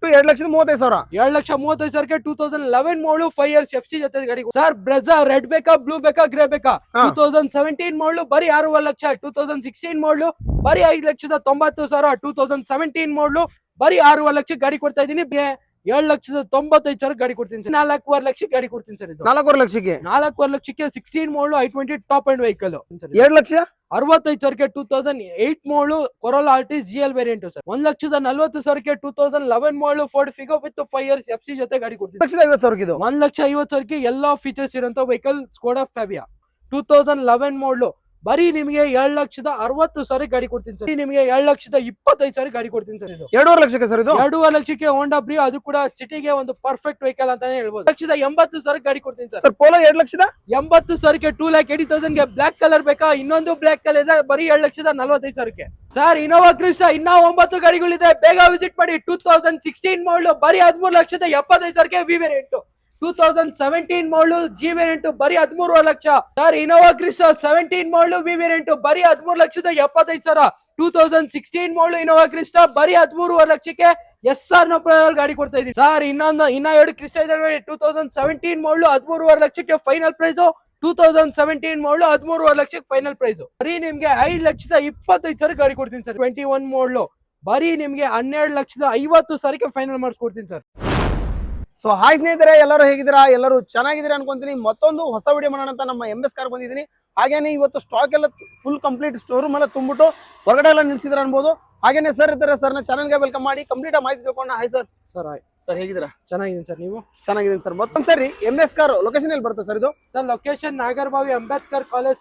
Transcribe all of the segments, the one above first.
ಒಟ್ಟು 2,35,000. 2,35,000 2011 ಮಾಡಲು 5 years FC ಜೊತೆ ಗಾಡಿ ಸರ್. ಬ್ರೆಜಾ ರೆಡ್ ಬೇಕಾ ಬ್ಲೂ ಬೇಕಾ ಗ್ರೇ ಬೇಕಾ? 2017 ಮಾಡಲು ಬರೀ 6 ಲಕ್ಷ. 2016 ಮಾಡಲು ಬರೀ 5,90,000. 2017 ಮಾಡಲು ಬರೀ 6 ಲಕ್ಷ ಗಾಡಿ ಕೊಡ್ತಾ ಇದೀನಿ. 7,95,000 ಗಾಡಿ ಕೊಡ್ತೀನಿ ಸರ್. 4.5 ಲಕ್ಷಕ್ಕೆ ಗಾಡಿ ಕೊಡ್ತೀನಿ ಸರ್. ಇದು 4.5 ಲಕ್ಷಕ್ಕೆ 4.5 ಲಕ್ಷಕ್ಕೆ 16 ಮಾಡಲು i20 top and vehicle 2,65,000. 2008 model corolla ಆರ್ಟಿಸ್ GL variant sir. 1,40,000 2011 ಮಾಡಲು Ford Figo with 5 years FC ಜೊತೆ ಗಾಡಿ ಕೊಡ್ತೀನಿ. 1,50,000 1,50,000 ಎಲ್ಲಾ ಫೀಚರ್ಸ್ ಇರುವಂತ ವೆಹಿಕಲ್ ಸ್ಕೋಡಾ ಫ್ಯಾಬಿಯಾ 2011 ಮಾಡಲು ಬರೀ ನಿಮಗೆ 7,60,000 ಗಾಡಿ ಕೊಡ್ತೀನಿ ಸರ್. ನಿಮಗೆ 7,25,000 ಗಾಡಿ ಕೊಡ್ತೀನಿ ಸರ್. ಇದು 2.5 ಲಕ್ಷಕ್ಕೆ ಸರ್. ಇದು 2.5 ಲಕ್ಷಕ್ಕೆ ಹೋಂಡಾ ಬ್ರಿಯೋ, ಅದು ಕೂಡ ಸಿಟಿಗೆ ಒಂದು ಪರ್ಫೆಕ್ಟ್ ವೆಹಿಕಲ್ ಅಂತಾನೆ ಹೇಳ್ಬೋದು. 1,80,000 ಗಾಡಿ ಕೊಡ್ತೀನಿ ಸರ್. ಪೋಲೋ 2,80,000 2,80,000 ಬ್ಲಾಕ್ ಕಲರ್ ಬೇಕಾ? ಇನ್ನೊಂದು ಬ್ಲಾಕ್ ಕಲರ್ ಇದೆ ಬರೀ 7,45,000 ಸರ್. ಇನೋವಾ ಕ್ರಿಸ್ಟಾ ಇನ್ನ 9 ಗಾಡಿಗಳಿದೆ, ಬೇಗ ವಿಸಿಟ್ ಮಾಡಿ. 2016 ಮಾಡಲು ಬರೀ 13,75,000 ವಿ ವೇರಿಯಂಟ್. 2017 ಮಾಡಲು ಜಿ ವೇರಿಯಂಟ್ ಬರೀ 13 ಲಕ್ಷ ಸರ್. ಇನೋವಾ ಕ್ರಿಸ್ಟಾ 17 ಮಾಡಲು ವಿ ವೇರಿಯಂಟ್ ಬರೀ 13,75,000. 2016 ಮಾಡಲು ಇನೋವಾ ಕ್ರಿಸ್ಟಾ ಬರೀ 13 ಲಕ್ಷಕ್ಕೆ SR ನ ಗಾಡಿ ಕೊಡ್ತಾ ಇದೀವಿ ಸರ್. ಇನ್ನ 2 ಕ್ರಿಸ್ಟಾ ಇದೆ ನೋಡಿ. 2017 ಮಾಡಲು 13 ಲಕ್ಷಕ್ಕೆ ಫೈನಲ್ ಪ್ರೈಸ್. 2017 ಮಾಡಲು 13 ಲಕ್ಷಕ್ಕೆ ಫೈನಲ್ ಪ್ರೈಸ್. ಬರೀ ನಿಮ್ಗೆ 5,25,000 ಗಾಡಿ ಕೊಡ್ತೀನಿ ಸರ್. 21 ಮಾಡಲು ಬರೀ ನಿಮ್ಗೆ 12,50,000 ಫೈನಲ್ ಮಾಡಿಸ್ಕೊಡ್ತೀನಿ ಸರ್. ಸೊ ಹಾಯ್ ಸ್ನೇಹಿತರೆ, ಎಲ್ಲರೂ ಹೇಗಿದ್ದೀರಾ? ಎಲ್ಲರೂ ಚೆನ್ನಾಗಿದ್ದೀರಾ ಅನ್ಕೊಂತೀನಿ. ಮತ್ತೊಂದು ಹೊಸ ವಿಡಿಯೋ ಮಾಡೋಣ ಅಂತ ನಮ್ಮ MS ಕಾರ್ ಬಂದಿದ್ದೀನಿ. ಹಾಗೇನೆ ಇವತ್ತು ಸ್ಟಾಕ್ ಎಲ್ಲ ಫುಲ್ ಕಂಪ್ಲೀಟ್ ಸ್ಟೋರ್ ರೂಮ್ ಎಲ್ಲ ತುಂಬಿಟ್ಟು ಹೊರಗಡೆ ಎಲ್ಲ ನಿಲ್ಸಿದ್ರೆ ಅನ್ಬೋದು. ಹಾಗೇನೆ ಸರ್ ಇದ್ದಾರೆ, ಸರ್ನ ಚಾನಲ್ಗೆ ವೆಲ್ಕಮ್ ಮಾಡಿ ಕಂಪ್ಲೀಟ್ ಮಾಹಿತಿ ತಿಳ್ಕೊಂಡ. Hi sir. Sir hi sir, ಹೇಗಿದ್ದೀರಾ? ಚೆನ್ನಾಗಿದ್ದೀನಿ ಸರ್. ನೀವು? ಚೆನ್ನಾಗಿದ್ದೀನಿ ಸರ್. ಮತ್ತೊಂದು ಸರಿ MS ಕಾರ್ ಲೊಕೇಶನ್ ಎಲ್ಲಿ ಬರುತ್ತೆ ಸರ್? ಇದು sir location Nagarbhavi Ambedkar college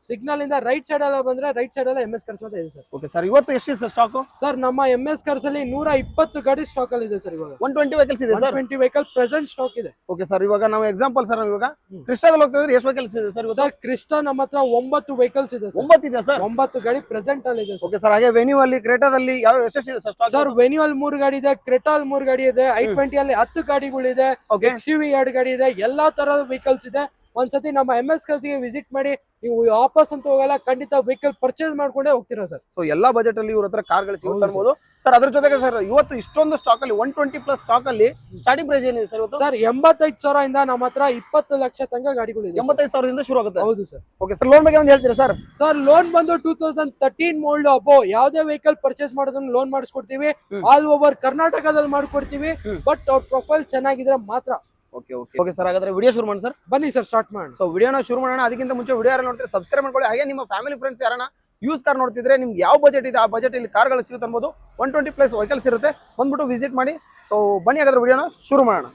signal ಇಂದ ರೈಟ್ ಸೈಡ್ ಎಲ್ಲ ಬಂದ್ರೆ ರೈಟ್ ಸೈಡ್ ಎಲ್ಲ MS ಕಾರ್ಸ್ ಅಂತ ಇದೆ ಸರ್. ಓಕೆ ಸರ್, ಇವತ್ತು ಎಷ್ಟಿದೆ ಸರ್ ಸ್ಟಾಕ್? ಸರ್ ನಮ್ಮ MS ಕಾರ್ಸ್ ಅಲ್ಲಿ 120 ಗಾಡಿ ಸ್ಟಾಕ್ ಅಲ್ಲಿ ಇದೆ ಸರ್. ಇವಾಗ 120 ವೆಹಿಕಲ್ಸ್ ಇದೆ ಸರ್. 120 ವೆಹಿಕಲ್ ಪ್ರೆಸೆಂಟ್ ಸ್ಟಾಕ್ ಇದೆ. ಓಕೆ ಸರ್, ಇವಾಗ ನಾವು ಎಕ್ಸಾಂಪಲ್ ಸರ್, ಇವಾಗ ಕ್ರಿಸ್ಟಾದಲ್ಲಿ ಹೋಗ್ತಿದ್ರೆ ಎಷ್ಟು ವೆಹಿಕಲ್ಸ್ ಇದೆ ಸರ್? ಸರ್ ಕ್ರಿಸ್ಟಾ ನಮ್ಮ ಹತ್ರ 9 ವೆಹಿಕಲ್ಸ್ ಇದೆ ಸರ್. 9 ಇದೆ ಸರ್. 9 ಗಾಡಿ ಪ್ರೆಸೆಂಟ್ ಅಲ್ಲಿ ಇದೆ. ಓಕೆ ಸರ್, ಹಾಗೆ ವೆನ್ಯೂ ಅಲ್ಲಿ ಕ್ರೇಟಾದಲ್ಲಿ ಯಾವ ಎಷ್ಟಿದೆ ಸರ್ ಸ್ಟಾಕ್? ಸರ್ ವೆನ್ಯೂ ಅಲ್ಲಿ 3 ಗಾಡಿ ಇದೆ, ಕ್ರೆಟಾಲ್ 3 ಗಾಡಿ ಇದೆ, i20 ಅಲ್ಲಿ 10 ಗಾಡಿಗಳಿದೆ, XUV 2 ಗಾಡಿ ಇದೆ, ಎಲ್ಲಾ ತರದ ವೆಹಿಕಲ್ಸ್ ಇದೆ. ಒಂದ್ಸತಿ ನಮ್ಮ MS ಕಾರ್ಸ್ ಗೆ ವಿಸಿಟ್ ಮಾಡಿ, ನೀವು ವಾಪಸ್ ಅಂತ ಹೋಗಲ್ಲ, ಖಂಡಿತ ವೆಹಿಕಲ್ ಪರ್ಚೇಸ್ ಮಾಡ್ಕೊಂಡೇ ಹೋಗ್ತೀರಾ ಸರ್. ಸೊ ಎಲ್ಲಾ ಬಜೆಟ್ ಅಲ್ಲಿ ಇವ್ರ ಹತ್ರ ಕಾರ್ಗಳು ಸಿಗುತ್ತೆ ಅನ್ಬೋದು ಸರ್. ಅದ್ರ ಜೊತೆಗೆ ಸರ್ ಇವತ್ತು ಇಷ್ಟೊಂದು ಸ್ಟಾಕ್ ಅಲ್ಲಿ 120 ಪ್ಲಸ್ ಸ್ಟಾಕ್ ಅಲ್ಲಿ ಸ್ಟಾರ್ಟಿಂಗ್ ಪ್ರೈಸ್ ಏನಿದೆ ಸರ್ ಇವತ್ತು? ಸರ್ 85,000 ಇಂದ ನಮ್ಮ ಹತ್ರ 20 ಲಕ್ಷ ತನಕ ಗಾಡಿಗಳಿದೆ. 85,000 ಶುರು ಆಗುತ್ತೆ. ಹೌದು ಸರ್. ಓಕೆ ಸರ್, ಲೋನ್ ಬಗ್ಗೆ ಒಂದು ಹೇಳ್ತೀರಾ ಸರ್? ಸರ್ ಲೋನ್ ಬಂದು 2013 ಮಾಡಲ್ ಅಬೋ ಯಾವುದೇ ವೆಹಿಕಲ್ ಪರ್ಚೇಸ್ ಮಾಡೋದನ್ನ ಲೋನ್ ಮಾಡಿಸ್ಕೊಡ್ತೀವಿ. ಆಲ್ ಓವರ್ ಕರ್ನಾಟಕದಲ್ಲಿ ಮಾಡ್ಕೊಡ್ತೀವಿ. ಬಟ್ ಅವ್ರ ಪ್ರೊಫೈಲ್ ಚೆನ್ನಾಗಿದ್ರೆ ಮಾತ್ರ. ಓಕೆ ಸರ್, ಹಾಗಾದ್ರೆ ವಿಡಿಯೋ ಶುರು ಮಾಡಿ ಸರ್. ಬನ್ನಿ ಸರ್, ಸ್ಟಾರ್ಟ್ ಮಾಡಿ. ಸೊ ವಿಡಿಯೋನ ಶುರು ಮಾಡೋಣ. ಅದಕ್ಕಿಂತ ಮುಂಚೆ ವಿಡಿಯೋ ಯಾರು ನೋಡ್ತೀರಾ ಸಬ್ಸ್ಕ್ರೈಬ್ ಮಾಡ್ಕೊಳ್ಳಿ. ಹಾಗೆ ನಿಮ್ಮ ಫ್ಯಾಮಿಲಿ ಫ್ರೆಂಡ್ಸ್ ಯಾರನ್ನ ಯೂಸ್ ಕಾರ್ ನೋಡ್ತಿದ್ರೆ ನಿಮ್ಗೆ ಯಾವ ಬಜೆಟ್ ಇದೆ ಆ ಬಜೆಟ್ ಇಲ್ಲಿ ಕಾರ್ಗಳು ಸಿಗುತ್ತೆ ಅನ್ಬೋದು. 120 ಪ್ಲಸ್ ವೆಹಿಕಲ್ಸ್ ಇರುತ್ತೆ, ಬಂದ್ಬಿಟ್ಟು ವಿಸಿಟ್ ಮಾಡಿ. ಸೊ ಬನ್ನಿ ಹಾಗಾದ್ರೆ ವಿಡಿಯೋನ ಶುರು ಮಾಡೋಣ.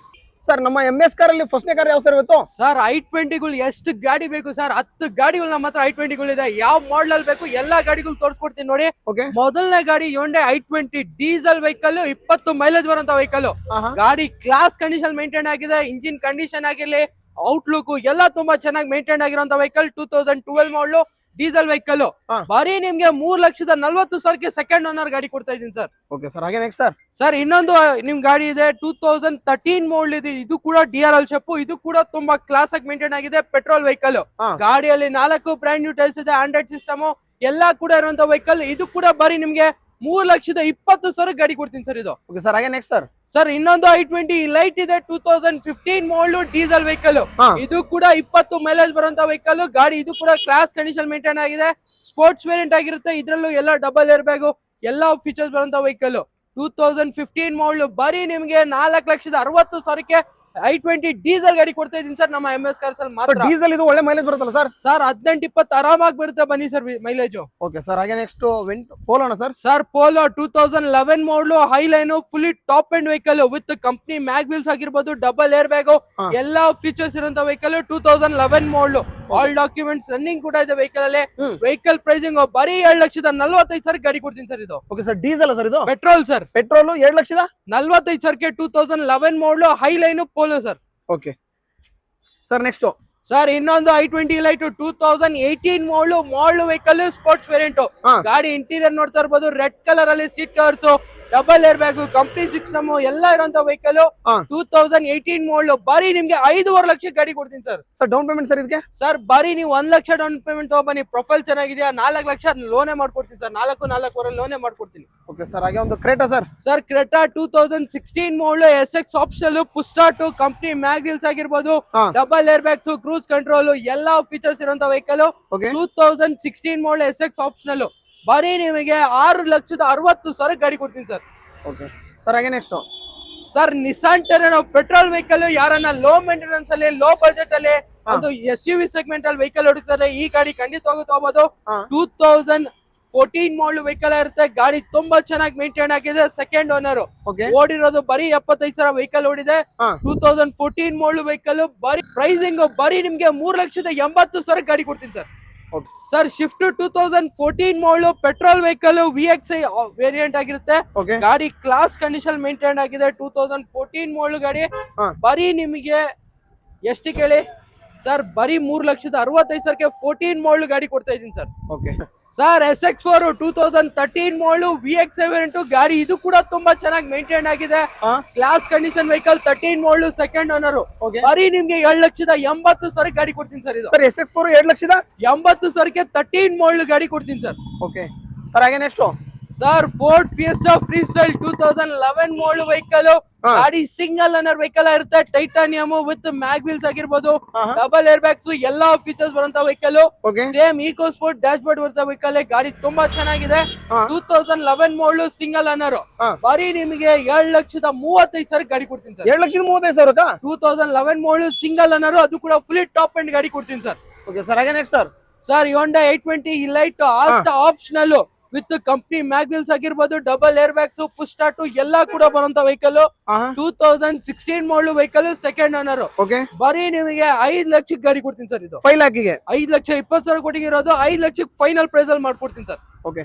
ಸರ್ ನಮ್ಮ MS ಕಾರ್ ಅಲ್ಲಿ ಫಸ್ಟ್ನೇ ಕಾರ್ ಯಾವ ಸರ್ ಇವತ್ತು? ಸರ್ i20ಗಳು ಎಷ್ಟು ಗಾಡಿ ಬೇಕು ಸರ್? 10 ಗಾಡಿಗಳು ನಮ್ಮ ಹತ್ರ i20ಗಳು ಇದೆ. ಯಾವ ಮಾಡಲ್ ಅಲ್ಲಿ ಬೇಕು ಎಲ್ಲಾ ಗಾಡಿಗಳು ತೋರಿಸ್ಕೊಡ್ತೀನಿ ನೋಡಿ. ಮೊದಲನೇ ಗಾಡಿ Hyundai i20 diesel vehicle, 20 mileage ಬರುವಂತ ವೆಹಿಕಲ್. ಗಾಡಿ ಕ್ಲಾಸ್ ಕಂಡೀಷನ್ ಮೇಂಟೈನ್ ಆಗಿದೆ. ಇಂಜಿನ್ ಕಂಡೀಷನ್ ಆಗಿರ್ಲಿ, ಔಟ್ಲುಕ್ ಎಲ್ಲ ತುಂಬಾ ಚೆನ್ನಾಗಿ ಮೇಂಟೈನ್ ಆಗಿರುವಂತ ವೆಹಿಕಲ್. 2012 ಮಾಡಲು ಡೀಸೆಲ್ ವೆಹಿಕಲ್. ಬರೀ ನಿಮ್ಗೆ 3,40,000 ಸೆಕೆಂಡ್ ಓನರ್ ಗಾಡಿ ಕೊಡ್ತಾ ಇದೀನಿ ಸರ್. ಓಕೆ ಸರ್, ಹಾಗೆ ನೆಕ್ಸ್ಟ್ ಸರ್ ಇನ್ನೊಂದು ನಿಮ್ ಗಾಡಿ ಇದೆ 2013 ಮಾಡಲ್ ಇದೆ. ಇದು ಕೂಡ DRL ಶೇಪ್. ಇದು ಕೂಡ ತುಂಬಾ ಕ್ಲಾಸ್ ಆಗಿ ಮೇಂಟೈನ್ ಆಗಿದೆ. Petrol vehicle. ಗಾಡಿಯಲ್ಲಿ 4 ಬ್ರ್ಯಾಂಡ್ ನ್ಯೂ ಟೈರ್ಸ್ ಇದೆ, ಆಂಡ್ರಾಯ್ಡ್ ಸಿಸ್ಟಮ್ ಎಲ್ಲಾ ಕೂಡ ಇರುವಂತ ವೆಹಿಕಲ್. ಇದು ಕೂಡ ಬರೀ ನಿಮ್ಗೆ 3,20,000 ಗಾಡಿ ಕೊಡ್ತೀನಿ ಸರ್. ಇದು ಓಕೆ ಸರ್, ಹಾಗೆ ನೆಕ್ಸ್ಟ್ ಸರ್ ಇನ್ನೊಂದು i20 ಲೈಟ್ ಇದೆ. 2015 ಮಾಡಲು ಡೀಸೆಲ್ ವೆಹಿಕಲ್. ಇದು ಕೂಡ 20 ಮೈಲೇಜ್ ಬರುವಂತ ವೆಹಿಕಲ್. ಗಾಡಿ ಇದು ಕೂಡ ಕ್ಲಾಸ್ ಕಂಡೀಷನ್ ಮೇಂಟೈನ್ ಆಗಿದೆ. ಸ್ಪೋರ್ಟ್ಸ್ ವೇರಿಯಂಟ್ ಆಗಿರುತ್ತೆ. ಇದ್ರಲ್ಲೂ ಎಲ್ಲ ಡಬಲ್ ಏರ್ ಬ್ಯಾಗ್ ಎಲ್ಲಾ ಫೀಚರ್ಸ್ ಬರುವಂತ ವೆಹಿಕಲ್. 2015 ಮಾಡಲು ಬರೀ ನಿಮ್ಗೆ 4,60,000 i20 ಡೀಸೆಲ್ ಗಾಡಿ ಕೊಡ್ತಾ ಇದೀನಿ ಸರ್ ನಮ್ಮ MS ಕಾರ್ಸ್ ಅಲ್ಲಿ ಮಾತ್ರ. ಡೀಸೆಲ್ ಇದು ಒಳ್ಳೆ ಮೈಲೇಜ್ ಬರುತ್ತಲ್ಲ ಸರ್? ಸರ್ 18-20 ಆರಾಮಾಗಿ ಬರುತ್ತೆ. ಬನ್ನಿ ಸರ್ ಮೈಲೇಜ್. ಓಕೆ ಸರ್, ಹಾಗೆ ನೆಕ್ಸ್ಟ್ ಪೋಲೋನ ಸರ್? ಸರ್ ಪೋಲೋ 2011 ಮಾಡಲು high line fully top and vehicle with company mag wheels ಆಗಿರ್ಬೋದು, ಡಬಲ್ ಏರ್ ಬ್ಯಾಗ್ ಎಲ್ಲಾ ಫೀಚರ್ಸ್ ಇರುವಂತ ವೆಹಿಕಲ್. 2011 ಮಾಡಲು ಆಲ್ ಡಾಕ್ಯುಮೆಂಟ್ಸ್ ರನ್ನಿಂಗ್ ಕೂಡ ಇದೆ ವೆಹಿಕಲ್ ಅಲ್ಲಿ. ವೆಹಿಕಲ್ ಪ್ರೈಸಿಂಗ್ ಬರೀ 7,45,000 ಗಾಡಿ ಕೊಡ್ತೀನಿ ಸರ್. ಇದು ಓಕೆ ಸರ್, ಡೀಸೆಲ್ ಸರ್? ಇದು ಪೆಟ್ರೋಲ್ ಸರ್. ಪೆಟ್ರೋಲ್ 7,45,000 2011 ಮಾಡಲು high line polo sir. Okay sir, next sir ಇನ್ನೊಂದು i20 ಲೈಟ್ 2018 ಮಾಡಲು ವೆಹಿಕಲ್, ಸ್ಪೋರ್ಟ್ಸ್ ವೇರಿಯಂಟ್. ಗಾಡಿ ಇಂಟೀರಿಯರ್ ನೋಡ್ತಾ ಇರ್ಬೋದು, ರೆಡ್ ಕಲರ್ ಅಲ್ಲಿ seat covers double air bag company 6 ನಮ್ ಎಲ್ಲ ಇರುವಂತ ವೆಹಿಕಲ್ ಹಾ. 2018 ಮಾಡಲ್ ಬರೀ ನಿಮ್ಗೆ 5.5 ಲಕ್ಷ ಗಾಡಿ ಕೊಡ್ತೀನಿ sir. Sir down payment sir ಇದಕ್ಕೆ? ಸರ್ ಬರೀ ನೀವು 1 ಲಕ್ಷ ಡೌನ್ ಪೇಮೆಂಟ್ ತಗೊಬನ್ನಿ, ಪ್ರೊಫೈಲ್ ಚೆನ್ನಾಗಿದೆಯಾ 4 ಲಕ್ಷ ಲೋನೇ ಮಾಡ್ಕೊಡ್ತೀನಿ ಸರ್. 4.5 ಲೋನೇ ಮಾಡ್ಕೊಡ್ತೀನಿ. ಓಕೆ ಸರ್, ಹಾಗೆ ಒಂದು Creta sir. Sir Creta 2016 model SX optional, push start, company mag wheels ಆಗಿರ್ಬೋದು, ಹಾ. Double air bags, cruise control ಎಲ್ಲಾ ಫೀಚರ್ಸ್ ಇರುವಂತ vehicle. Okay 2016 model SX optional ಬರೀ ನಿಮಗೆ 6,60,000 ಗಾಡಿ ಕೊಡ್ತೀನಿ ಸರ್. ಓಕೆ ಸರ್, ಹಾಗೆ next sir Nissan Terrano petrol vehicle, ಯಾರನ್ನ ಲೋ ಮೇಂಟೆನೆನ್ಸ್ ಅಲ್ಲಿ ಲೋ ಬಜೆಟ್ ಅಲ್ಲಿ ಒಂದು SUV ಸೆಗ್ಮೆಂಟ್ ಅಲ್ಲಿ ವೆಹಿಕಲ್ ಹುಡುಕ್ತಾರೆ, ಈ ಗಾಡಿ ಖಂಡಿತವಾಗೂ ತಗೋಬಹುದು. ಹಾ. 2014 ಮಾಡಲ್ ವೆಹಿಕಲ್ ಇರುತ್ತೆ. ಗಾಡಿ ತುಂಬಾ ಚೆನ್ನಾಗಿ ಮೇಂಟೈನ್ ಆಗಿದೆ. ಸೆಕೆಂಡ್ ಓನರ್, ಓಕೆ ಓಡಿರೋದು ಬರೀ 75,000 ವೆಹಿಕಲ್ ಓಡಿದೆ. ಹಾ. 2014 ಮಾಡಲ್ ವೆಹಿಕಲ್ ಬರೀ ಪ್ರೈಸಿಂಗ್ ಬರೀ ನಿಮ್ಗೆ 3,80,000 ಗಾಡಿ ಕೊಡ್ತೀನಿ ಸರ್. ಓಕೆ ಸರ್ ಶಿಫ್ಟ್ 2014 ಮಾಡಲ್ ಪೆಟ್ರೋಲ್ ವೆಹಿಕಲ್ VXI ವೇರಿಯಂಟ್ ಆಗಿರುತ್ತೆ. ಓಕೆ ಗಾಡಿ ಕ್ಲಾಸ್ ಕಂಡೀಷನ್ ಮೇಂಟೈನ್ ಆಗಿದೆ. 2014 ಮಾಡಲ್ ಗಾಡಿ ಹಾ. ಬರೀ ನಿಮಗೆ ಎಷ್ಟು ಕೇಳಿ ಸರ್, ಬರೀ 3,65,000 14 ಮಾಡಲ್ ಗಾಡಿ ಕೊಡ್ತಾ ಇದೀನಿ ಸರ್. ಓಕೆ ಸರ್ SX4 2013 ಮಾಡಲ್ VXI ವೇರಿಯಂಟ್ ಗಾಡಿ, ಇದು ಕೂಡ ತುಂಬಾ ಚೆನ್ನಾಗಿ ಮೇಂಟೈನ್ ಆಗಿದೆ. ಹಾ. Class condition vehicle 13 model second owner okay ಬರೀ ನಿಮ್ಗೆ 7,80,000 ಗಾಡಿ ಕೊಡ್ತೀನಿ ಸರ್. ಇದು ಸರ್ SX4 2 ಲಕ್ಷದ 80,000 13 ಮಾಡಲ್ ಗಾಡಿ ಕೊಡ್ತೀನಿ ಸರ್. ಓಕೆ ಸರ್, ಹಾಗೆ next sir Ford Fiesta Freestyle 2011 model vehicle ಹಾ. ಗಾಡಿ ಸಿಂಗಲ್ ಓನರ್ ವೆಹಿಕಲ್ ಇರುತ್ತೆ. ಟೈಟಾನಿಯಮ್ ವಿತ್ ಮ್ಯಾಗ್ ವೀಲ್ಸ್ ಆಗಿರ್ಬೋದು, ಆಹಾ. ಡಬಲ್ ಏರ್ ಬ್ಯಾಗ್ಸ್ ಎಲ್ಲಾ ಫೀಚರ್ಸ್ ಬರುವಂತ vehicle. Okay same EcoSport dashboard ಬರುತ್ತ ವೆಹಿಕಲ್. ಗಾಡಿ ತುಂಬಾ ಚೆನ್ನಾಗಿದೆ. ಹಾ. 2011 ಮಾಡಲ್ ಸಿಂಗಲ್ ಓನರ್ ಹಾ. ಬರೀ ನಿಮಗೆ 7,35,000 ಗಾಡಿ ಕೊಡ್ತೀನಿ ಸರ್. 2,35,000 2011 ಮಾಡಲ್ ಸಿಂಗಲ್ ಓನರ್, ಅದು ಕೂಡ ಫುಲ್ಲಿ ಟಾಪ್ ಅಂಡ್ ಗಾಡಿ ಕೊಡ್ತೀನಿ ಸರ್. ಓಕೆ ಸರ್, ಹಾಗೆ next sir. Sir Honda 820 Elite Asta optional with company mag wheels ಆಗಿರ್ಬೋದು, double air bags, push start ಎಲ್ಲಾ ಕೂಡ ಬರುವಂತ vehicle. 2016 model vehicle second owner okay ಬರೀ ನಿಮಗೆ 5 ಲಕ್ಷಕ್ಕೆ ಗಾಡಿ ಕೊಡ್ತೀನಿ ಸರ್. ಇದು 5 ಲ್ಯಾಕಿಗೆ 5,20,000 ಕೊಟ್ಟಿರೋದು 5 ಲಕ್ಷಕ್ಕೆ ಫೈನಲ್ ಪ್ರೈಸ್ ಅಲ್ಲಿ ಮಾಡ್ಕೊಡ್ತೀನಿ ಸರ್. ಓಕೆ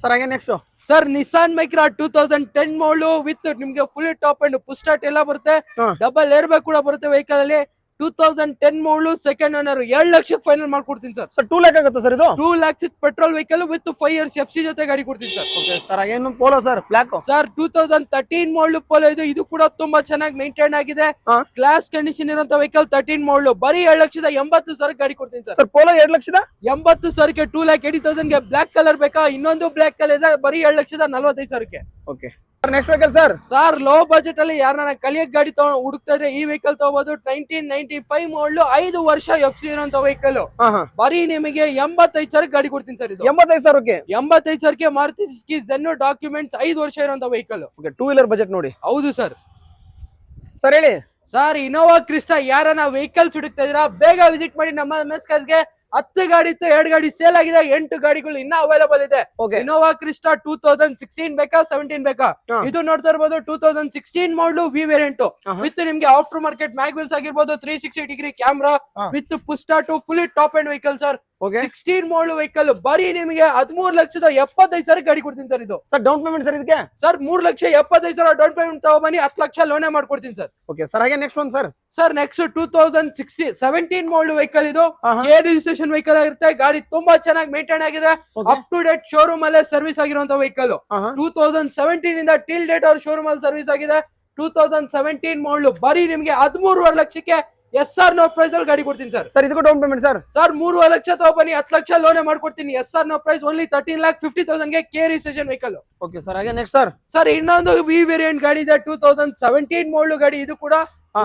ಸರ್, ಹಾಗೆ next sir Nissan Micra 2010 model with ನಿಮ್ಗೆ full top end push start ಎಲ್ಲ ಬರುತ್ತೆ. ಹಾ. ಡಬಲ್ ಏರ್ ಬ್ಯಾಗ್ ಕೂಡ ಬರುತ್ತೆ ವೆಹಿಕಲ್ ಅಲ್ಲಿ. 2010 ಮಾಡಲ್ ಸೆಕೆಂಡ್ ಓನರ್ 7 ಲಕ್ಷಕ್ಕೆ ಫೈನಲ್ ಮಾಡ್ಕೊಡ್ತೀನಿ ಸರ್. ಸರ್ 2 ಲ್ಯಾಕ್ ಆಗುತ್ತೆ ಸರ್ ಇದು? 2 lakhs petrol vehicle with 5 years FC ಜೊತೆ ಗಾಡಿ ಕೊಡ್ತೀನಿ ಸರ್. ಓಕೆ ಸರ್, ಹಾಗೆ ಇನ್ನು ಪೋಲೋ ಸರ್ ಬ್ಲಾಕ್. ಸರ್ 2013 ಮಾಡಲ್ ಪೋಲೋ ಇದು ಕೂಡ ತುಂಬಾ ಚೆನ್ನಾಗಿ ಮೇಂಟೈನ್ ಆಗಿದೆ. ಹಾ. ಕ್ಲಾಸ್ ಕಂಡೀಷನ್ ಇರುವಂತ ವೆಹಿಕಲ್ 13 ಮಾಡಲ್ ಬರೀ 7,80,000 ಗಾಡಿ ಕೊಡ್ತೀನಿ ಸರ್. ಸರ್ ಪೋಲೋ 2 ಲಕ್ಷದ 80,000 2,80,000 ಬ್ಲಾಕ್ ಕಲರ್ ಬೇಕಾ? ಇನ್ನೊಂದು ಬ್ಲಾಕ್ ಕಲರ್ ಇದೆ ಬರೀ 7,45,000. Okay sir, next vehicle sir. Sir low budget ಅಲ್ಲಿ ಯಾರನ್ನ ಕಲಿಯಕ್ ಗಾಡಿ ಹುಡುಕ್ತಾ ಇದ್ರೆ ಈ ವೆಹಿಕಲ್ ತಗೋಬಹುದು. 1995 ಮಾಡಲ್ 5 ವರ್ಷ FC ಇರುವಂತ ವೆಹಿಕಲ್ ಹಾ ಹಾ ಬರೀ ನಿಮಗೆ 85,000 ಗಾಡಿ ಕೊಡ್ತೀನಿ ಸರ್. ಇದು 85,000ಕ್ಕೆ 85,000 ಮಾರುತಿ ಸುಜುಕಿ ಝೆನ್ ಡಾಕ್ಯುಮೆಂಟ್ಸ್ 5 ವರ್ಷ ಇರುವಂತ ವೆಹಿಕಲ್. ಓಕೆ, 2 ವೀಲರ್ ಬಜೆಟ್ ನೋಡಿ. ಹೌದು ಸರ್. ಸರ್ ಹೇಳಿ ಸರ್ ಇನೋವಾ ಕ್ರಿಸ್ಟಾ ಯಾರನ್ನ ವೆಹಿಕಲ್ಸ್ ಹುಡುಕ್ತಾ ಇದೀರಾ ಬೇಗ ವಿಸಿಟ್ ಮಾಡಿ ನಮ್ಮ MSCars ಗೆ. 10 ಗಾಡಿ ಇತ್ತು, 2 ಗಾಡಿ ಸೇಲ್ ಆಗಿದೆ, 8 ಗಾಡಿಗಳು ಇನ್ನ ಅವೈಲೇಬಲ್ ಇದೆ. ಓಕೆ ಇನೋವಾ ಕ್ರಿಸ್ಟಾ 2016 ಬೇಕಾ 17 ಬೇಕಾ? ಹಾ. ಇದು ನೋಡ್ತಾ ಇರ್ಬೋದು 2016 ಮಾಡಲ್ ವಿ ವೇರಿಯಂಟ್ ಆಹಾ. ವಿತ್ ನಿಮ್ಗೆ ಆಫ್ಟರ್ ಮಾರ್ಕೆಟ್ ಮ್ಯಾಗ್ ವೀಲ್ಸ್ ಆಗಿರ್ಬೋದು, 360 ಡಿಗ್ರಿ ಕ್ಯಾಮ್ರಾ ಹಾ. With push start fully top and vehicle sir. Okay 16 model vehicle ಬರೀ ನಿಮಗೆ 13,75,000 ಗಾಡಿ ಕೊಡ್ತೀನಿ ಸರ್. ಇದು ಸರ್ ಡೌನ್ ಪೇಮೆಂಟ್ ಸರ್ ಇದಕ್ಕೆ? ಸರ್ 3,70,000 ಡೌನ್ ಪೇಮೆಂಟ್ ತಗೊಬನ್ನಿ, 10 ಲಕ್ಷ ಲೋನೇ ಮಾಡ್ಕೊಡ್ತೀನಿ ಸರ್. ಓಕೆ ಸರ್, ಹಾಗೆ next one sir. Sir next 2017 ಮಾಡಲ್ ವೆಹಿಕಲ್ ಇದು ಆಹಾ. ಕೆ ರಿಜಿಸ್ಟ್ರೇಷನ್ ವೆಹಿಕಲ್ ಆಗಿರುತ್ತೆ. ಗಾಡಿ ತುಂಬಾ ಚೆನ್ನಾಗಿ ಮೇಂಟೈನ್ ಆಗಿದೆ. Okay. Up to date showroom ಅಲ್ಲೇ ಸರ್ವಿಸ್ ಆಗಿರುವಂತ ವೆಹಿಕಲ್. ಆಹಾ. 2017 ಇಂದ ಟಿಲ್ ಡೇಟ್ ಅವ್ರ ಶೋರೂಮ್ ಅಲ್ಲಿ ಸರ್ವಿಸ್ ಆಗಿದೆ. 2017 ಮಾಡಲ್ ಬರೀ ನಿಮ್ಗೆ 13.5 ಲಕ್ಷಕ್ಕೆ SR ನೋ ಪ್ರೈಸ್ ಅಲ್ಲಿ ಗಾಡಿ ಕೊಡ್ತೀನಿ ಸರ್. ಸರ್ ಇದಕ್ಕೂ down payment sir? Sir 3 lakh ತಗೊಬನ್ನಿ, 10 ಲಕ್ಷ ಲೋನೇ ಮಾಡ್ಕೊಡ್ತೀನಿ. SR ನೋ ಪ್ರೈಸ್ ಓನ್ಲಿ 13,50,000 ಗೆ ಕೆ ರಿಜಿಸ್ಟ್ರೇಷನ್ ವೆಹಿಕಲ್. ಓಕೆ ಸರ್, ಹಾಗೆ ನೆಕ್ಸ್ಟ್ ಸರ್. ಸರ್ ಇನ್ನೊಂದು ವಿ ವೇರಿಯಂಟ್ ಗಾಡಿ ಇದೆ 2017 ಮಾಡಲ್ ಗಾಡಿ. ಇದು ಕೂಡ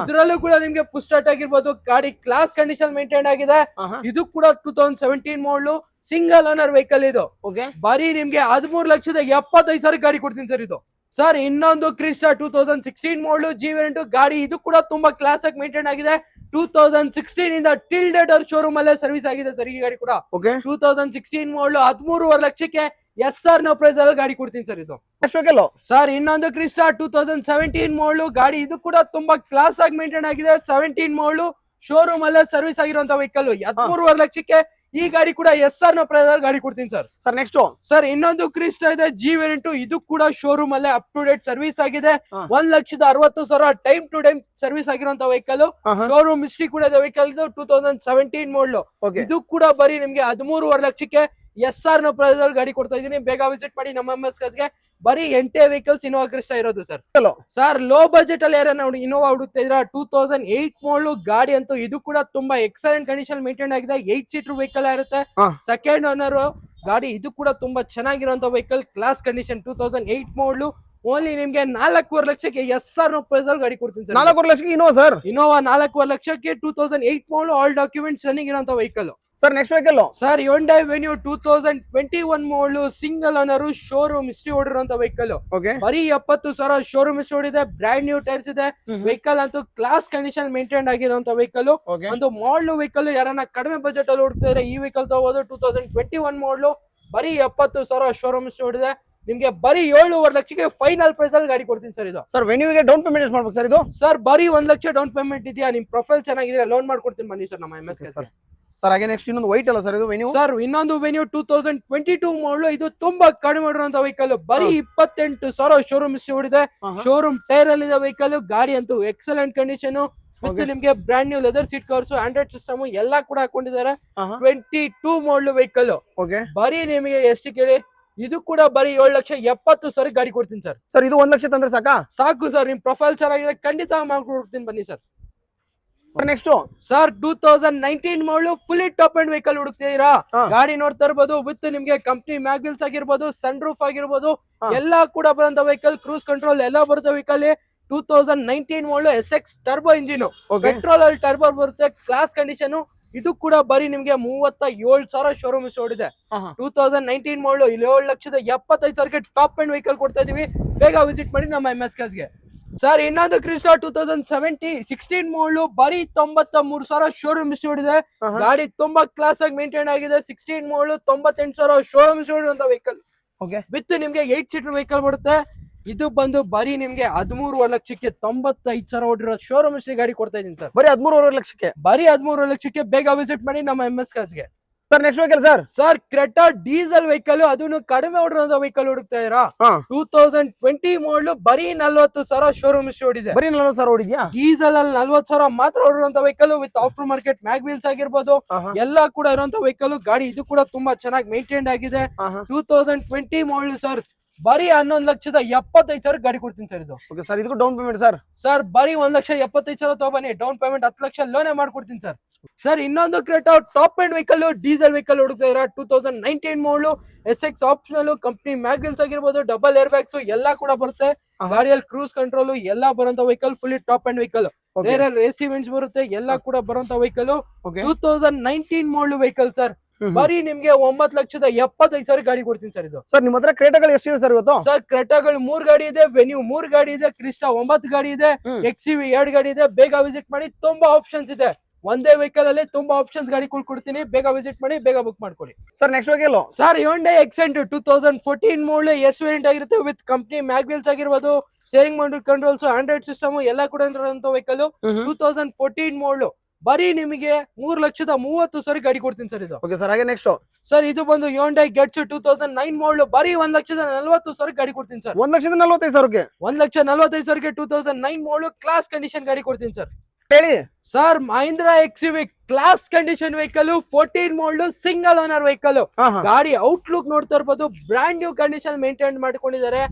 ಇದ್ರಲ್ಲೂ ಕೂಡ ನಿಮ್ಗೆ ಪುಷ್ ಸ್ಟಾರ್ಟ್ ಆಗಿರ್ಬೋದು. ಗಾಡಿ ಕ್ಲಾಸ್ ಕಂಡೀಷನ್ ಮೇಂಟೈನ್ ಆಗಿದೆ. ಆಹಾ. ಇದು ಕೂಡ 2017 ಮಾಡಲ್ ಸಿಂಗಲ್ ಓನರ್ ವೆಹಿಕಲ್. ಇದು ಓಕೆ ಬರೀ ನಿಮ್ಗೆ 13,75,000 ಗಾಡಿ ಕೊಡ್ತೀನಿ ಸರ್. ಇದು ಸರ್ ಇನ್ನೊಂದು ಕ್ರಿಸ್ಟಾ 2016 ಮಾಡಲ್ ಜಿ ವೇರಿಯಂಟ್ ಗಾಡಿ. ಇದು ಕೂಡ ತುಂಬಾ ಕ್ಲಾಸ್ ಆಗಿ ಮೇಂಟೈನ್ ಆಗಿದೆ. 2016 ಇಂದ ಟಿಲ್ ಡೇಟ್ ಅವ್ರ ಶೋರೂಮ್ ಅಲ್ಲೇ ಸರ್ವಿಸ್ ಆಗಿದೆ ಸರ್. ಈ ಗಾಡಿ ಕೂಡ ಓಕೆ 2016 ಮಾಡಲ್ 13.5 ಲಕ್ಷಕ್ಕೆ SR ನೋ ಪ್ರೈಸ್ ಅಲ್ಲಿ ಗಾಡಿ ಕೊಡ್ತೀನಿ ಸರ್. ಇದು ನೆಕ್ಸ್ಟ್ ವೆಹಿಕಲ್ ಸರ್ ಇನ್ನೊಂದು ಕ್ರಿಸ್ಟಾ 2017 ಮಾಡಲ್ ಗಾಡಿ. ಇದು ಕೂಡ ತುಂಬಾ ಕ್ಲಾಸ್ ಆಗಿ ಮೇಂಟೈನ್ ಆಗಿದೆ. 17 ಮಾಡಲ್ ಶೋರೂಮ್ ಅಲ್ಲೇ ಸರ್ವಿಸ್ ಆಗಿರುವಂತ ವೆಹಿಕಲ್. 13.5 ಲಕ್ಷಕ್ಕೆ ಈ ಗಾಡಿ ಕೂಡ SR ನೋ ಪ್ರೈಸ್ ಅಲ್ಲಿ ಗಾಡಿ ಕೊಡ್ತೀನಿ ಸರ್. ಸರ್ ನೆಕ್ಸ್ಟ್ ಸರ್ ಇನ್ನೊಂದು ಕ್ರಿಸ್ಟಾ ಇದೆ ಜಿ ವೇರಿಯಂಟ್. ಇದು ಕೂಡ ಶೋರೂಮ್ ಅಲ್ಲೇ ಅಪ್ ಟು ಡೇಟ್ ಸರ್ವಿಸ್ ಆಗಿದೆ. 1,60,000 ಟೈಮ್ ಟು ಟೈಮ್ ಸರ್ವಿಸ್ ಆಗಿರುವಂತ ವೆಹಿಕಲ್. ಶೋರೂಮ್ ಹಿಸ್ಟ್ರಿ ಕೂಡ ಇದೆ ವೆಹಿಕಲ್. 2017 ಮಾಡಲ್. ಓಕೆ ಇದು ಕೂಡ ಬರೀ ನಿಮ್ಗೆ 13.5 ಲಕ್ಷಕ್ಕೆ SR ನ ಪ್ರೈಸ್ ಅಲ್ಲಿ ಗಾಡಿ ಕೊಡ್ತಾ ಇದೀನಿ. ಬೇಗ ವಿಸಿಟ್ ಮಾಡಿ ನಮ್ಮ MS ಗೆ. ಬರೀ 8 ವೆಹಿಕಲ್ಸ್ ಇನೋವಾ ಕ್ರಿಸ್ಟಾ ಇರೋದು ಸರ್. ಸರ್ ಲೋ ಬಜೆಟ್ ಅಲ್ಲಿ ಯಾರನ್ನ ಇನೋವಾ ಹುಡುಕ್ತಾ ಇದ್ರ 2008 ಮಾಡಲು ಗಾಡಿ ಅಂತೂ ಇದು ಕೂಡ ತುಂಬಾ ಎಕ್ಸಲೆಂಟ್ ಕಂಡೀಷನ್ ಮೇಂಟೈನ್ ಆಗಿದೆ. 8 ಸೀಟರ್ ವೆಹಿಕಲ್ ಇರುತ್ತೆ. ಸೆಕೆಂಡ್ ಓನರ್ ಗಾಡಿ ಇದು ಕೂಡ ತುಂಬಾ ಚೆನ್ನಾಗಿರುವಂತ ವೆಹಿಕಲ್, ಕ್ಲಾಸ್ ಕಂಡೀಷನ್ 2008 ಮಾಡಲು. ಓನ್ಲಿ ನಿಮ್ಗೆ 4.25 ಲಕ್ಷಕ್ಕೆ SR ನ ಪ್ರೈಸ್ ಅಲ್ಲಿ ಗಾಡಿ ಕೊಡ್ತೀನಿ ಸರ್. 4.25 ಲಕ್ಷಕ್ಕೆ ಇನೋವಾ ಸರ್. ಇನೋವಾ 4.25 ಲಕ್ಷಕ್ಕೆ 2008 ಮಾಡಲು, ಆಲ್ ಡಾಕ್ಯುಮೆಂಟ್ಸ್ ರನ್ನಿಂಗ್ ಇರುವಂತ vehicle sir. Next vehicle sir Hyundai Venue 2021 model, single owner, showroom history ಓಡಿರುವಂತ ವೆಹಿಕಲ್. ಬರೀ 70,000 ಶೋರೂಮ್ ಹಿಸ್ಟ್ರಿ ಓಡಿದೆ. ಬ್ರ್ಯಾಂಡ್ ನ್ಯೂ ಟೈರ್ಸ್ ಇದೆ. ವೆಹಿಕಲ್ ಅಂತೂ ಕ್ಲಾಸ್ ಕಂಡೀಷನ್ ಮೇಂಟೈನ್ ಆಗಿರುವಂತ ವೆಹಿಕಲ್. ಒಂದು ಮಾಡಲು ವೆಹಿಕಲ್ ಯಾರನ್ನ ಕಡಿಮೆ ಬಜೆಟ್ ಅಲ್ಲಿ ಹುಡುಕ್ತಿದ್ರೆ ಈ ವೆಹಿಕಲ್ ತಗೋಬಹುದು. 2021 ಮಾಡಲು, ಬರೀ 70,000 ಶೋರೂಮ್ ಹಿಸ್ಟ್ರಿ ಓಡಿದೆ. ನಿಮ್ಗೆ ಬರೀ 7.5 ಲಕ್ಷಕ್ಕೆ ಫೈನಲ್ ಪ್ರೈಸ್ ಅಲ್ಲಿ ಗಾಡಿ ಕೊಡ್ತೀನಿ ಸರ್. ಇದು ಸರ್ ವೆನ್ಯೂಗೆ ಡೌನ್ ಪೇಮೆಂಟ್ ಎಷ್ಟು ಮಾಡ್ಬೇಕು ಸರ್? ಇದು ಸರ್ ಬರೀ 1 ಲಕ್ಷ ಡೌನ್ ಪೇಮೆಂಟ್ ಇದೆಯಾ, ನಿಮ್ ಪ್ರೊಫೈಲ್ ಚೆನ್ನಾಗಿದೆ, ಲೋನ್ ಮಾಡ್ಕೊಡ್ತೀನಿ ಬನ್ನಿ ಸರ್ ನಮ್ಮ MS ಗೆ. ಸರ್ ಹಾಗೆ ನೆಕ್ಸ್ಟ್ ಇನ್ನೊಂದು ವೈಟ್ ಅಲ್ಲ ಸರ್ ಇದು ವೆನ್ಯೂ? ಸರ್ ಇನ್ನೊಂದು ವೆನ್ಯೂ 2022 ಮಾಡಲು, ಇದು ತುಂಬಾ ಕಡಿಮೆ ಮಾಡಿರುವಂತ ವೆಹಿಕಲ್. ಬರೀ 28,000 ಶೋರೂಮ್ ಹಿಸ್ಟ್ರಿ ಓಡಿದೆ. ಶೋರೂಮ್ ಟೈರ್ ಅಲ್ಲಿ ಇದೆ ವೆಹಿಕಲ್. ಗಾಡಿ ಅಂತೂ ಎಕ್ಸಲೆಂಟ್ ಕಂಡೀಷನ್ ವಿತ್ ನಿಮ್ಗೆ brand new leather seat covers, Android system ಎಲ್ಲಾ ಕೂಡ ಹಾಕೊಂಡಿದ್ದಾರೆ. 22 ಮಾಡಲು ವೆಹಿಕಲ್. ಬರೀ ನಿಮಗೆ ಎಷ್ಟು ಕೇಳಿ, ಇದು ಕೂಡ ಬರೀ 7,70,000 ಗಾಡಿ ಕೊಡ್ತೀನಿ ಸರ್. ಸರ್ ಇದು 1 ಲಕ್ಷ ತಂದ್ರೆ ಸಾಕಾ? ಸಾಕು ಸರ್, ನಿಮ್ ಪ್ರೊಫೈಲ್ ಚೆನ್ನಾಗಿದೆ, ಖಂಡಿತ ಮಾಡ್ಕೊಡ್ತೀನಿ ಬನ್ನಿ ಸರ್. ನೆಕ್ಸ್ಟ್ ಸರ್ 2019 ಮಾಡಲು, ಫುಲ್ಲಿ ಟಾಪ್ ಅಂಡ್ ವೆಹಿಕಲ್ ಹುಡುಕ್ತಿದ್ದೀರಾ? ಗಾಡಿ ನೋಡ್ತಾ ಇರ್ಬೋದು. ವಿತ್ ನಿಮ್ಗೆ ಕಂಪ್ನಿ ಮ್ಯಾಗ್ವಿಲ್ಸ್ ಆಗಿರ್ಬೋದು, ಸನ್ ರೂಫ್ ಆಗಿರ್ಬೋದು, ಎಲ್ಲಾ ಕೂಡ ಬರುವಂತ ವೆಹಿಕಲ್. ಕ್ರೂಸ್ ಕಂಟ್ರೋಲ್ ಎಲ್ಲ ಬರುತ್ತೆ ವೆಹಿಕಲ್. 2019 ಮಾಡಲು SX ಟರ್ಬೋ ಇಂಜಿನ್, ಪೆಟ್ರೋಲ್ ಅಲ್ಲಿ ಟರ್ಬೋ ಬರುತ್ತೆ, ಕ್ಲಾಸ್ ಕಂಡೀಷನ್. ಇದು ಕೂಡ ಬರೀ ನಿಮ್ಗೆ 37,000 ಶೋರೂಮ್ ಓಡಿದೆ. 2019 ಮಾಡಲು 7,75,000ಕ್ಕೆ ಟಾಪ್ ಅಂಡ್ ವೆಹಿಕಲ್ ಕೊಡ್ತಾ ಇದೀವಿ. ಬೇಗ ವಿಸಿಟ್ ಮಾಡಿ ನಮ್ಮ MS ಗೆ. ಸರ್ ಇನ್ನೊಂದು ಕ್ರಿಸ್ಟಾ 2016 ಮಾಡಲು, ಬರೀ 93,000 ಶೋರೂಮ್ ಓಡಿದೆ. ಗಾಡಿ ತುಂಬಾ ಕ್ಲಾಸ್ ಆಗಿ ಮೇಂಟೈನ್ ಆಗಿದೆ. 16 ಮಾಡಲು 98,000 ಶೋರೂಮ್ ಓಡಿರುವಂತ ವೆಹಿಕಲ್. ವಿತ್ ನಿಮ್ಗೆ 8 ಸೀಟರ್ ವೆಹಿಕಲ್ ಬರುತ್ತೆ. ಇದು ಬಂದು ಬರೀ ನಿಮ್ಗೆ 13.5 ಲಕ್ಷಕ್ಕೆ 95,000 ಓಡಿರೋ ಶೋರೂಮ್ ಗಾಡಿ ಕೊಡ್ತಾ ಇದೀನಿ ಸರ್. ಬರೀ 13.5 ಲಕ್ಷಕ್ಕೆ. ಬರೀ 13 ಲಕ್ಷಕ್ಕೆ ಬೇಗ ವಿಸಿಟ್ ಮಾಡಿ ನಮ್ಮ MS ಗೆ. Sir next vehicle sir. Sir Creta diesel vehicle, ಅದನ್ನು ಕಡಿಮೆ ಓಡಿರೋ ವೆಹಿಕಲ್ ಹುಡುಕ್ತಾ ಇರಾ? 2020 ಮಾಡಲು, ಬರೀ 40,000 ಶೋರೂಮ್ ಓಡಿದೆ. ಬರೀ 40,000 ಓಡಿದ್ಯಾ? ಡೀಸೆಲ್ ಅಲ್ಲಿ 40,000 ಮಾತ್ರ ಓಡಿರುವಂತ vehicle. With after market mag wheels ಆಗಿರ್ಬೋದು, ಎಲ್ಲಾ ಕೂಡ ಇರುವಂತ ವೆಹಿಕಲ್. ಗಾಡಿ ಇದು ಕೂಡ ತುಂಬಾ ಚೆನ್ನಾಗಿ ಮೇಂಟೈನ್ ಆಗಿದೆ. 2020 ಮಾಡಲು ಸರ್, ಬರೀ 11,75,000 ಗಾಡಿ ಕೊಡ್ತೀನಿ ಸರ್. ಇದು ಸರ್ ಇದಕ್ಕೂ ಡೌನ್ ಪೇಮೆಂಟ್ ಸರ್? ಸರ್ ಬರೀ 1,75,000 ತಗೊಬನ್ನಿ, ಡೌನ್ ಪೇಮೆಂಟ್ 10 ಲಕ್ಷ ಲೋನೇ ಮಾಡ್ಕೊಡ್ತೀನಿ ಸರ್. ಸರ್ ಇನ್ನೊಂದು Creta top and vehicle, diesel vehicle ಹುಡುಕ್ತಾ ಇರ. 2019 ಮಾಡಲು, SX ಆಪ್ಷನಲ್, ಕಂಪ್ನಿ ಮ್ಯಾಗ್ವಿಲ್ಸ್ ಆಗಿರ್ಬೋದು, ಡಬಲ್ ಏರ್ ಬ್ಯಾಗ್ಸ್ ಎಲ್ಲಾ ಕೂಡ ಬರುತ್ತೆ. ಗಾಡಿಯಲ್ಲಿ ಕ್ರೂಸ್ ಕಂಟ್ರೋಲ್ ಎಲ್ಲಾ ಬರುವಂತ vehicle, fully top and vehicle. ಬೇರೆ AC ವೆಂಟ್ಸ್ ಬರುತ್ತೆ, ಎಲ್ಲಾ ಕೂಡ ಬರುವಂತ ವೆಹಿಕಲ್. 2019 ಮಾಡಲು ವೆಹಿಕಲ್ ಸರ್, ಬರೀ ನಿಮ್ಗೆ 9,75,000 ಗಾಡಿ ಕೊಡ್ತೀನಿ ಸರ್. ಇದು ಸರ್ ನಿಮ್ಮ ಹತ್ರ ಕ್ರೇಟಾಗಳು ಎಷ್ಟಿದೆ ಸರ್ ಇವತ್ತು? ಸರ್ ಕ್ರೆಟಾಗಳು 3 ಗಾಡಿ ಇದೆ, ವೆನ್ಯೂ 3 ಗಾಡಿ ಇದೆ, ಕ್ರಿಸ್ಟಾ 9 ಗಾಡಿ ಇದೆ, XUV 2 ಗಾಡಿ ಇದೆ. ಬೇಗ ವಿಸಿಟ್ ಮಾಡಿ, ತುಂಬಾ ಆಪ್ಷನ್ಸ್ ಇದೆ. ಒಂದೇ ವೆಹಿಕಲ್ ಅಲ್ಲಿ ತುಂಬಾ ಆಪ್ಷನ್ಸ್ ಗಾಡಿ ಕೊಡ್ತೀನಿ. ಬೇಗ ವಿಸಿಟ್ ಮಾಡಿ, ಬೇಗ ಬುಕ್ ಮಾಡ್ಕೊಳ್ಳಿ sir. Next vehicle sir Hyundai Accent 2014 ಮಾಡಲು, S ವೇರಿಯಂಟ್ ಆಗಿರುತ್ತೆ. ವಿತ್ ಕಂಪ್ನಿ ಮ್ಯಾಗ್ವಿಲ್ಸ್ ಆಗಿರ್ಬೋದು, steering mounted controls, Android system ಎಲ್ಲ ಕೂಡ ಇರುವಂತ ವೆಹಿಕಲ್. 2014 ಮಾಡಲು, ಬರೀ ನಿಮಗೆ 3,30,000 ಗಾಡಿ ಕೊಡ್ತೀನಿ ಸರ್. ಇದು ಸರ್ ಹಾಗೆ ನೆಕ್ಸ್ಟ್ ಸರ್, ಇದು ಬಂದು Hyundai Getz 2009 ಮಾಡಲು, ಬರೀ 1,40,000 ಗಾಡಿ ಕೊಡ್ತೀನಿ ಸರ್. 1,45,000ಕ್ಕೆ. 1,45,000ಕ್ಕೆ 2009 ಮಾಡಲು, ಕ್ಲಾಸ್ ಕಂಡೀಷನ್ ಗಾಡಿ ಕೊಡ್ತೀನಿ ಸರ್. ಹೇಳಿ sir, Mahindra XUV class condition vehicle, 14 ಮಾಡಲು, ಸಿಂಗಲ್ ಓನರ್ ವೆಹಿಕಲ್. ಗಾಡಿ ಔಟ್ಲುಕ್ ನೋಡ್ತಾ ಇರ್ಬೋದು, ಬ್ರ್ಯಾಂಡ್ ನ್ಯೂ ಕಂಡೀಷನ್ ಮೇಂಟೈನ್ ಮಾಡ್ಕೊಂಡಿದ್ದಾರೆ.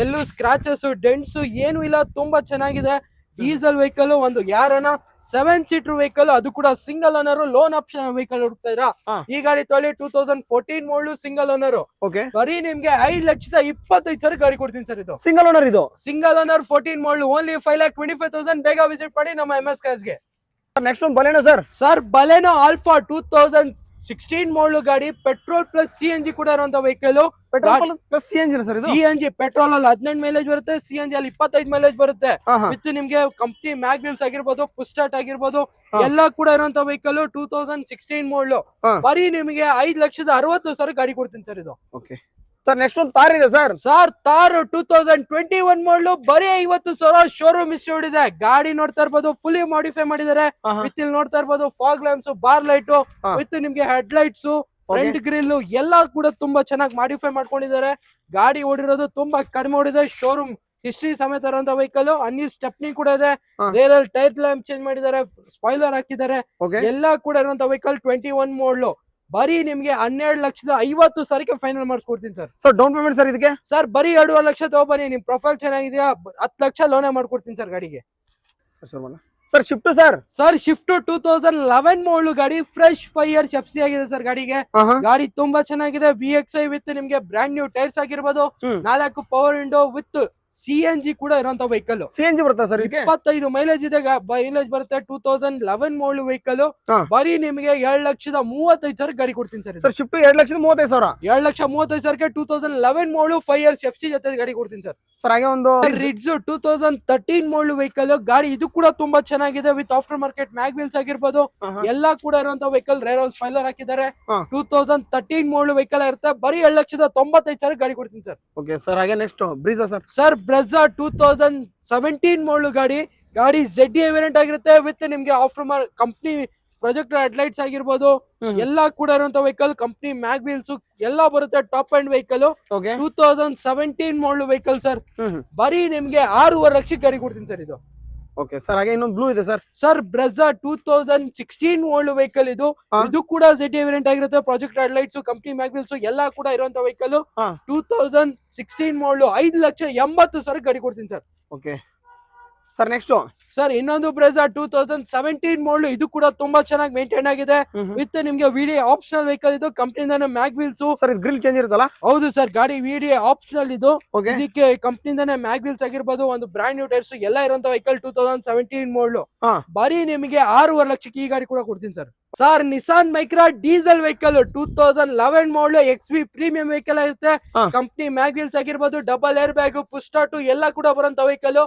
ಎಲ್ಲೂ ಸ್ಕ್ರಾಚಸ್ ಡೆಂಟ್ಸ್ ಏನು ಇಲ್ಲ, ತುಂಬಾ ಚೆನ್ನಾಗಿದೆ. ಡೀಸೆಲ್ ವೆಹಿಕಲ್, ಒಂದು ಯಾರನ 7 ಸೀಟರ್ ವೆಹಿಕಲ್, ಅದು ಕೂಡ single owner, loan option vehicle ಹುಡುಕ್ತಾ ಇರಾ? ಈ ಗಾಡಿ ತೊಳಿ 2014 ಮಾಡಲು, ಸಿಂಗಲ್ ಓನರ್. ಬರೀ ನಿಮ್ಗೆ 5,25,000 ಗಾಡಿ ಕೊಡ್ತೀನಿ ಸರ್. ಇದು ಸಿಂಗಲ್ ಓನರ್. ಇದು ಸಿಂಗಲ್ ಓನರ್ 14 ಮಾಡಲು, ಓನ್ಲಿ 5,25,000. ಬೇಗ ವಿಸಿಟ್ ಮಾಡಿ ನಮ್ಮ MS ಗೆ. ನೆಕ್ಸ್ಟ್ ಒಂದು Baleno sir. Sir Baleno alpha 2016 ಮಾಡಲು ಗಾಡಿ, ಪೆಟ್ರೋಲ್ ಪ್ಲಸ್ CNG ಕೂಡ ಇರುವಂತ vehicle. Petrol plus CNG sir. ಇದು CNG ಪೆಟ್ರೋಲ್ ಅಲ್ಲಿ 18 ಮೈಲೇಜ್ ಬರುತ್ತೆ, CNG ಅಲ್ಲಿ 25 ಮೈಲೇಜ್ ಬರುತ್ತೆ. ವಿತ್ ನಿಮ್ಗೆ ಕಂಪ್ನಿ ಮ್ಯಾಗ್ವಿಲ್ಸ್ ಆಗಿರ್ಬೋದು, ಪುಶ್ ಸ್ಟಾರ್ಟ್ ಆಗಿರ್ಬೋದು, ಎಲ್ಲಾ ಕೂಡ ಇರುವಂತ ವೆಹಿಕಲ್. 2016 ಮಾಡಲು, ಬರೀ ನಿಮಗೆ 5,60,000 ಗಾಡಿ ಕೊಡ್ತೀನಿ ಸರ್. ಇದು ಸರ್ ನೆಕ್ಸ್ಟ್ ಒಂದು ತಾರ್ ಇದೆ ಸರ್. ಸರ್ ತಾರ್ 2021 ಮಾಡಲು, ಬರೀ 50,000 ಶೋರೂಮ್ ಓಡಿದೆ. ಗಾಡಿ ನೋಡ್ತಾ ಇರ್ಬೋದು, ಫುಲ್ಲಿ ಮಾಡಿಫೈ ಮಾಡಿದ್ದಾರೆ. ವಿತ್ ಇಲ್ಲಿ ನೋಡ್ತಾ ಇರ್ಬೋದು, fog lamps, bar light, with ನಿಮ್ಗೆ ಹೆಡ್ ಲೈಟ್ಸ್, ಫ್ರಂಟ್ ಗ್ರಿಲ್ ಎಲ್ಲಾ ಕೂಡ ತುಂಬಾ ಚೆನ್ನಾಗಿ ಮಾಡಿಫೈ ಮಾಡ್ಕೊಂಡಿದ್ದಾರೆ. ಗಾಡಿ ಓಡಿರೋದು ತುಂಬಾ ಕಡಿಮೆ ಓಡಿದೆ. ಶೋರೂಮ್ ಹಿಸ್ಟ್ರಿ ಸಮೇತ ಇರುವಂತ ವೆಹಿಕಲ್. ಅನ್ನಿ ಸ್ಟೆಪ್ನಿ ಕೂಡ ಇದೆ. ರೇರ್ ಟೈರ್ ಲ್ಯಾಂಪ್ ಚೇಂಜ್ ಮಾಡಿದ್ದಾರೆ, ಸ್ಪಾಯ್ಲರ್ ಹಾಕಿದ್ದಾರೆ. ಎಲ್ಲಾ ಕೂಡ ಇರುವಂತ ವೆಹಿಕಲ್. 21 ಮಾಡಲು, ಬರೀ ನಿಮ್ಗೆ 12,50,000 ಫೈನಲ್ ಮಾಡಿಸ್ಕೊಡ್ತೀನಿ sir. So down payment sir ಇದಕ್ಕೆ? ಸರ್ ಬರೀ 2.5 ಲಕ್ಷ ತಗೋಬನ್ನಿ, ನಿಮ್ ಪ್ರೊಫೈಲ್ ಚೆನ್ನಾಗಿದೆಯಾ 10 ಲಕ್ಷ ಲೋನೇ ಮಾಡ್ಕೊಡ್ತೀನಿ ಸರ್ ಗಾಡಿಗೆ. Sir shift sir? Sir shift 2011 ಮಾಡಲು ಗಾಡಿ, ಫ್ರೆಶ್ 5 years FC ಆಗಿದೆ ಸರ್ ಗಾಡಿಗೆ. ಗಾಡಿ ತುಂಬಾ ಚೆನ್ನಾಗಿದೆ. VXI ವಿತ್ ನಿಮ್ಗೆ ಬ್ರಾಂಡ್ ನ್ಯೂ ಟೈರ್ಸ್ ಆಗಿರ್ಬೋದು, 4 ಪವರ್ ವಿಂಡೋ ವಿತ್ CNG ಕೂಡ ಇರುವಂತ ವೆಹಿಕಲ್. CNG ಬರುತ್ತಾ ಸರ್ ಇದಕ್ಕೆ? 25 ಮೈಲೇಜ್ ಇದೆ, ಮೈಲೇಜ್ ಬರುತ್ತೆ. 2011 ಮಾಡಲು ವೆಹಿಕಲ್. ಬರೀ ನಿಮಗೆ 2,35,000 ಗಾಡಿ ಕೊಡ್ತೀನಿ ಸರ್. Sir shift 2,35,000? 2,35,000 2011 ಮಾಡಲು 5 years FC ಜೊತೆ ಗಾಡಿ ಕೊಡ್ತೀನಿ ಸರ್. ಸರ್ ಹಾಗೆ ಒಂದು ರಿಡ್ಜ್ 2013 ಮಾಡಲು ವೆಹಿಕಲ್ ಗಾಡಿ, ಇದು ಕೂಡ ತುಂಬಾ ಚೆನ್ನಾಗಿದೆ. With after market mag wheels ಆಗಿರ್ಬೋದು, ಎಲ್ಲಾ ಕೂಡ ಇರುವಂತ ವೆಹಿಕಲ್. ರೇರೋಲ್ ಸ್ಪೈಲರ್ ಹಾಕಿದ್ದಾರೆ. 2013 ಮಾಡಲು ವೆಹಿಕಲ್ ಇರುತ್ತೆ. ಬರೀ 2,95,000 ಗಾಡಿ ಕೊಡ್ತೀನಿ ಸರ್. Okay sir. ಹಾಗೆ next Brezza sir? Sir Brezza 2017 model ಗಾಡಿ, ZDI ವೇರಿಯಂಟ್ ಆಗಿರುತ್ತೆ. ವಿತ್ ನಿಮ್ಗೆ ಆಫ್ಟರ್ ಕಂಪ್ನಿ ಪ್ರೊಜೆಕ್ಟರ್ ಹೆಡ್ಲೈಟ್ಸ್ ಆಗಿರ್ಬೋದು, ಎಲ್ಲಾ ಕೂಡ ಇರುವಂತ ವೆಹಿಕಲ್. ಕಂಪ್ನಿ ಮ್ಯಾಗ್ ವೀಲ್ಸ್ ಎಲ್ಲಾ ಬರುತ್ತೆ. Top and vehicle. 2017 ಮಾಡಲು ವೆಹಿಕಲ್ ಸರ್. ಬರೀ ನಿಮ್ಗೆ 6.5 ಲಕ್ಷಕ್ಕೆ ಗಾಡಿ ಕೊಡ್ತೀನಿ ಸರ್ ಇದು. Okay sir. ಹಾಗೆ ಇನ್ನೊಂದು ಬ್ಲೂ ಇದೆ ಸರ್? ಸರ್ ಬ್ರೆಜಾ 2016 ಮಾಡಲು ವೆಹಿಕಲ್ ಇದು. ಇದು ಕೂಡ ZDI ವೇರಿಯಂಟ್ ಆಗಿರುತ್ತೆ. Project headlights, company mag wheels ಎಲ್ಲಾ ಕೂಡ ಇರುವಂತ ವೆಹಿಕಲ್. 2016 ಮಾಡಲು 5,80,000 ಗಾಡಿ ಕೊಡ್ತೀನಿ sir. Okay sir. Next sir ಇನ್ನೊಂದು ಬ್ರೆಜಾ 2017 ಮಾಡಲು, ಇದು ಕೂಡ ತುಂಬಾ ಚೆನ್ನಾಗಿ ಮೇಂಟೈನ್ ಆಗಿದೆ. ವಿತ್ ನಿಮ್ಗೆ VDI ಆಪ್ಷನಲ್ ವೆಹಿಕಲ್ ಇದು. ಕಂಪ್ನಿಯಿಂದಾನೆ ಮ್ಯಾಗ್ ವೀಲ್ಸ್. ಸರ್ ಇದು ಗ್ರಿಲ್ ಚೇಂಜ್ ಇರುತ್ತಲ್ಲ? ಹೌದು ಸರ್, ಗಾಡಿ VDI ಆಪ್ಷನಲ್ ಇದು. ಇದಕ್ಕೆ ಕಂಪ್ನಿಯಿಂದಾನೆ ಮ್ಯಾಗ್ ವೀಲ್ಸ್ ಆಗಿರ್ಬೋದು, ಒಂದು ಬ್ರಾಂಡ್ ನ್ಯೂ ಟೈರ್ಸ್ ಎಲ್ಲ ಇರುವಂತ ವೆಹಿಕಲ್. 2017 ಮಾಡಲು. ಬರೀ ನಿಮಗೆ 6.5 ಲಕ್ಷಕ್ಕೆ ಈ ಗಾಡಿ ಕೂಡ ಕೊಡ್ತೀನಿ sir. Sir Nissan Micra diesel vehicle 2011 ಮಾಡಲು, XV ಪ್ರೀಮಿಯಂ ವೆಹಿಕಲ್ ಆಗಿರುತ್ತೆ. ಕಂಪ್ನಿ ಮ್ಯಾಗ್ ವೀಲ್ಸ್ ಆಗಿರ್ಬೋದು, double air bag, push start ಎಲ್ಲ ಕೂಡ ಬರುವಂತ ವೆಹಿಕಲ್.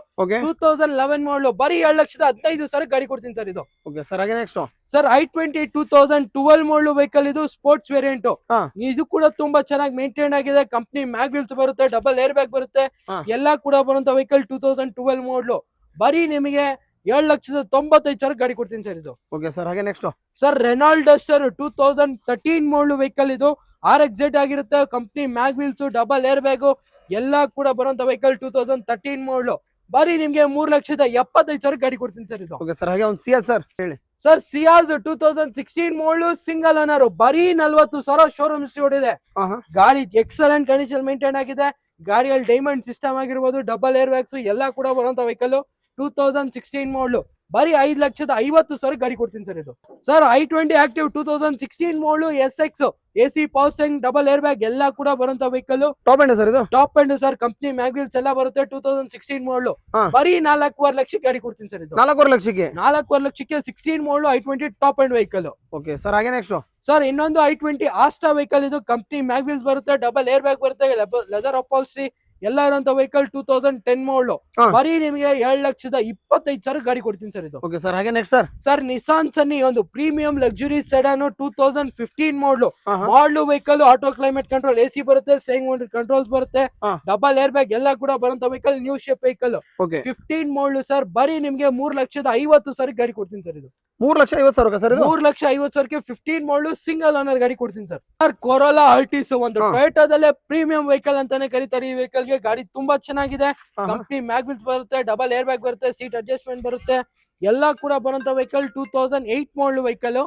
2011 ಮಾಡಲು. ಬರೀ 2,15,000 ಗಾಡಿ ಕೊಡ್ತೀನಿ ಸರ್ ಇದು. Okay sir. ಹಾಗೆ ನೆಕ್ಸ್ಟ್ ಸರ್ i20 2012 ಮಾಡಲು ವೆಹಿಕಲ್ ಇದು. Sports variant. ಇದು ಕೂಡ ತುಂಬಾ ಚೆನ್ನಾಗಿ ಮೇಂಟೈನ್ ಆಗಿದೆ. ಕಂಪ್ನಿ ಮ್ಯಾಗ್ ವೀಲ್ಸ್ ಬರುತ್ತೆ, ಡಬಲ್ ಏರ್ ಬ್ಯಾಗ್ ಬರುತ್ತೆ, ಎಲ್ಲಾ ಕೂಡ ಬರುವಂತ ವೆಹಿಕಲ್. 2012 ಮಾಡಲು. ಬರೀ ನಿಮಗೆ 7,95,000 ಗಾಡಿ ಕೊಡ್ತೀನಿ ಸರ್ ಇದು. Okay sir. ಹಾಗೆ ನೆಕ್ಸ್ಟ್ ಸರ್ ರೆನಾಲ್ಡ್ ಡಸ್ಟರ್ 2013 ಮಾಡಲು ವೆಹಿಕಲ್ ಇದು. RXZ ಆಗಿರುತ್ತೆ. Company mag wheels, double air bag ಎಲ್ಲಾ ಕೂಡ ಬರುವಂತ ವೆಹಿಕಲ್. 2013 ಮಾಡಲು. ಬರೀ ನಿಮ್ಗೆ 3,75,000 ಗಾಡಿ ಕೊಡ್ತೀನಿ ಸರ್ ಇದು. Okay sir. ಹಾಗೆ ಒಂದು ಸಿಯಾಜ್ ಸರ್ ಹೇಳಿ? ಸರ್ ಸಿಯಾಜ್ 2016 ಮಾಡಲು, ಸಿಂಗಲ್ ಓನರ್. ಬರೀ 40,000 ಶೋರೂಮ್ ಹಿಸ್ಟ್ರಿ ಓಡಿದೆ. ಗಾಡಿ ಎಕ್ಸಲೆಂಟ್ ಕಂಡೀಷನ್ ಮೇಂಟೈನ್ ಆಗಿದೆ. ಗಾಡಿಯಲ್ಲಿ ಡೈಮಂಡ್ ಸಿಸ್ಟಮ್ ಆಗಿರ್ಬೋದು, ಡಬಲ್ ಏರ್ ಬ್ಯಾಗ್ಸ್ ಎಲ್ಲಾ ಕೂಡ ಬರುವಂತ ವೆಹಿಕಲ್. 2016 ಮಾಡಲು. ಬರೀ 5,50,000 ಗಾಡಿ ಕೊಡ್ತೀನಿ ಸರ್ ಇದು. ಸರ್ i20 ಆಕ್ಟಿವ್ 2016 ಮಾಡಲು, SX AC power steering, double air bag ಎಲ್ಲಾ ಕೂಡ ಬರುವಂತ ವೆಹಿಕಲ್. ಟಾಪ್ ಎಂಡ್ ಸರ್ ಇದು? Top end sir. Company mag wheels ಎಲ್ಲ ಬರುತ್ತೆ. 2016 ಮಾಡಲು. ಬರೀ 4.5 ಲಕ್ಷಕ್ಕೆ ಗಾಡಿ ಕೊಡ್ತೀನಿ ಸರ್ ಇದು. 4.5 ಲಕ್ಷಕ್ಕೆ? 4.5 ಲಕ್ಷಕ್ಕೆ 16 ಮಾಡಲು i20 top end vehicle. Okay sir. ಹಾಗೆ ನೆಕ್ಸ್ಟ್ ಸರ್ ಇನ್ನೊಂದು i20 ಆಸ್ಟಾ ವೆಹಿಕಲ್ ಇದು. ಕಂಪ್ನಿ ಮ್ಯಾಗ್ ವೀಲ್ಸ್ ಬರುತ್ತೆ, ಡಬಲ್ ಏರ್ ಬ್ಯಾಗ್ ಬರುತ್ತೆ, ಲೆದರ್ ಅಪಾಲ್ಸ್ಟ್ರಿ ಎಲ್ಲ ಇರುವಂತ ವೆಹಿಕಲ್. 2010 ಮಾಡಲು. ಬರೀ ನಿಮಗೆ 7,25,000 ಗಾಡಿ ಕೊಡ್ತೀನಿ ಸರ್ ಇದು. Okay sir. ಹಾಗೆ next sir? Sir Nissan Sunny ಒಂದು premium luxury sedan 2015 model vehicle. Auto climate control, AC ಬರುತ್ತೆ, ಸ್ಟೇರಿಂಗ್ ಕಂಟ್ರೋಲ್ಸ್ ಬರುತ್ತೆ, ಡಬಲ್ ಏರ್ ಬ್ಯಾಗ್ ಎಲ್ಲ ಕೂಡ ಬರುವಂತ ವೆಹಿಕಲ್. New shape vehicle. 15 ಮಾಡಲು ಸರ್. ಬರೀ ನಿಮ್ಗೆ 3,50,000 ಗಾಡಿ ಕೊಡ್ತೀನಿ ಸರ್ ಇದು. 3,50,000 ಸರ್ ಇದು? 3,50,000 15 ಮಾಡಲು ಸಿಂಗಲ್ ಓನರ್ ಗಾಡಿ ಕೊಡ್ತೀನಿ ಸರ್. ಸರ್ ಕೊರೋಲಾ ಆಲ್ಟಿಸ್ ಒಂದು ಟೊಯೋಟಾದಲ್ಲೇ ಪ್ರೀಮಿಯಂ ವೆಹಿಕಲ್ ಅಂತಾನೆ ಕರೀತಾರೆ ಈ ವೆಹಿಕಲ್ ಗೆ. ಗಾಡಿ ತುಂಬಾ ಚೆನ್ನಾಗಿದೆ. ಕಂಪ್ನಿ ಮ್ಯಾಗ್ ವೀಲ್ಸ್ ಬರುತ್ತೆ, ಡಬಲ್ ಏರ್ ಬ್ಯಾಗ್ ಬರುತ್ತೆ, ಸೀಟ್ ಅಡ್ಜಸ್ಟ್ಮೆಂಟ್ ಬರುತ್ತೆ, ಎಲ್ಲಾ ಕೂಡ ಬರುವಂತ ವೆಹಿಕಲ್. 2008 ಮಾಡಲು ವೆಹಿಕಲ್.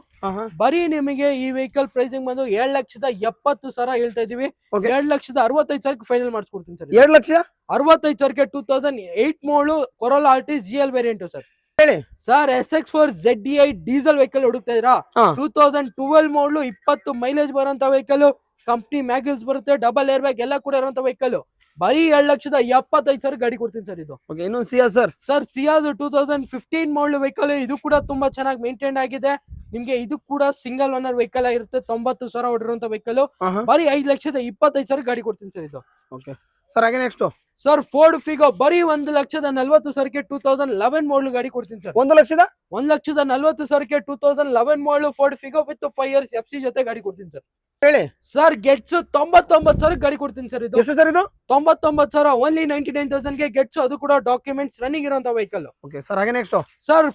ಬರೀ ನಿಮಗೆ ಈ ವೆಹಿಕಲ್ ಪ್ರೈಸಿಂಗ್ ಬಂದು 7,70,000 ಹೇಳ್ತಾ ಇದೀವಿ. 7,65,000 ಫೈನಲ್ ಮಾಡಿಸ್ಕೊಡ್ತೀನಿ sir. 7,65,000 2008 model Corolla Altis GL variant sir. ಹೇಳಿ sir. SX4 ZDI diesel vehicle ಹುಡುಕ್ತಾ ಇದ್ರಾ? 2012 ಮಾಡಲು, 20 ಮೈಲೇಜ್ ಬರುವಂತ ವೆಹಿಕಲ್. ಕಂಪ್ನಿ ಮ್ಯಾಗ್ ವೀಲ್ಸ್ ಬರುತ್ತೆ, ಡಬಲ್ ಏರ್ ಬ್ಯಾಗ್ ಎಲ್ಲ ಕೂಡ ಇರುವಂತ ವೆಹಿಕಲ್. ಬರೀ 7,75,000 ಗಾಡಿ ಕೊಡ್ತೀನಿ ಸರ್ ಇದು. ಇನ್ನು ಸಿಯಾಜ್ ಸರ್? Sir ಸಿಯಾಜ್ 2015 model vehicle. ಇದು ಕೂಡ ತುಂಬಾ ಚೆನ್ನಾಗಿ ಮೇಂಟೈನ್ ಆಗಿದೆ. ನಿಮ್ಗೆ ಇದು ಕೂಡ ಸಿಂಗಲ್ ಓನರ್ ವೆಹಿಕಲ್ ಆಗಿರುತ್ತೆ. 90,000 ಹೊಡಿರುವಂತ ವೆಹಿಕಲ್. ಬರೀ 5,25,000 ಗಾಡಿ ಕೊಡ್ತೀನಿ ಸರ್ ಇದು. Okay sir. ಹಾಗೆ ನೆಕ್ಸ್ಟ್ ಸರ್ ಫೋರ್ಡ್ ಫಿಗೋ ಬರೀ 1,40,000 2011 ಮಾಡಲು ಗಾಡಿ ಕೊಡ್ತೀನಿ ಸರ್. 1,40,40,000 2011 ಮಾಡಲು Ford Figo with 5 years FC ಜೊತೆ ಗಾಡಿ ಕೊಡ್ತೀನಿ ಸರ್. ಹೇಳಿ ಸರ್. ಗೆಟ್ಸ್ 99,000 ಗಾಡಿ ಕೊಡ್ತೀನಿ ಸರ್ ಇದು. ಎಷ್ಟು ಸರ್ ಇದು? 99,000 ಓನ್ಲಿ 99,000 ಗೆ ಗೆಟ್ಸ್. ಅದು ಕೂಡ ಡಾಕ್ಯುಮೆಂಟ್ಸ್ ರನ್ನಿಂಗ್ ಇರುವಂತ ವೆಹಿಕಲ್. Okay sir. ಹಾಗೆ ನೆಕ್ಸ್ಟ್ ಸರ್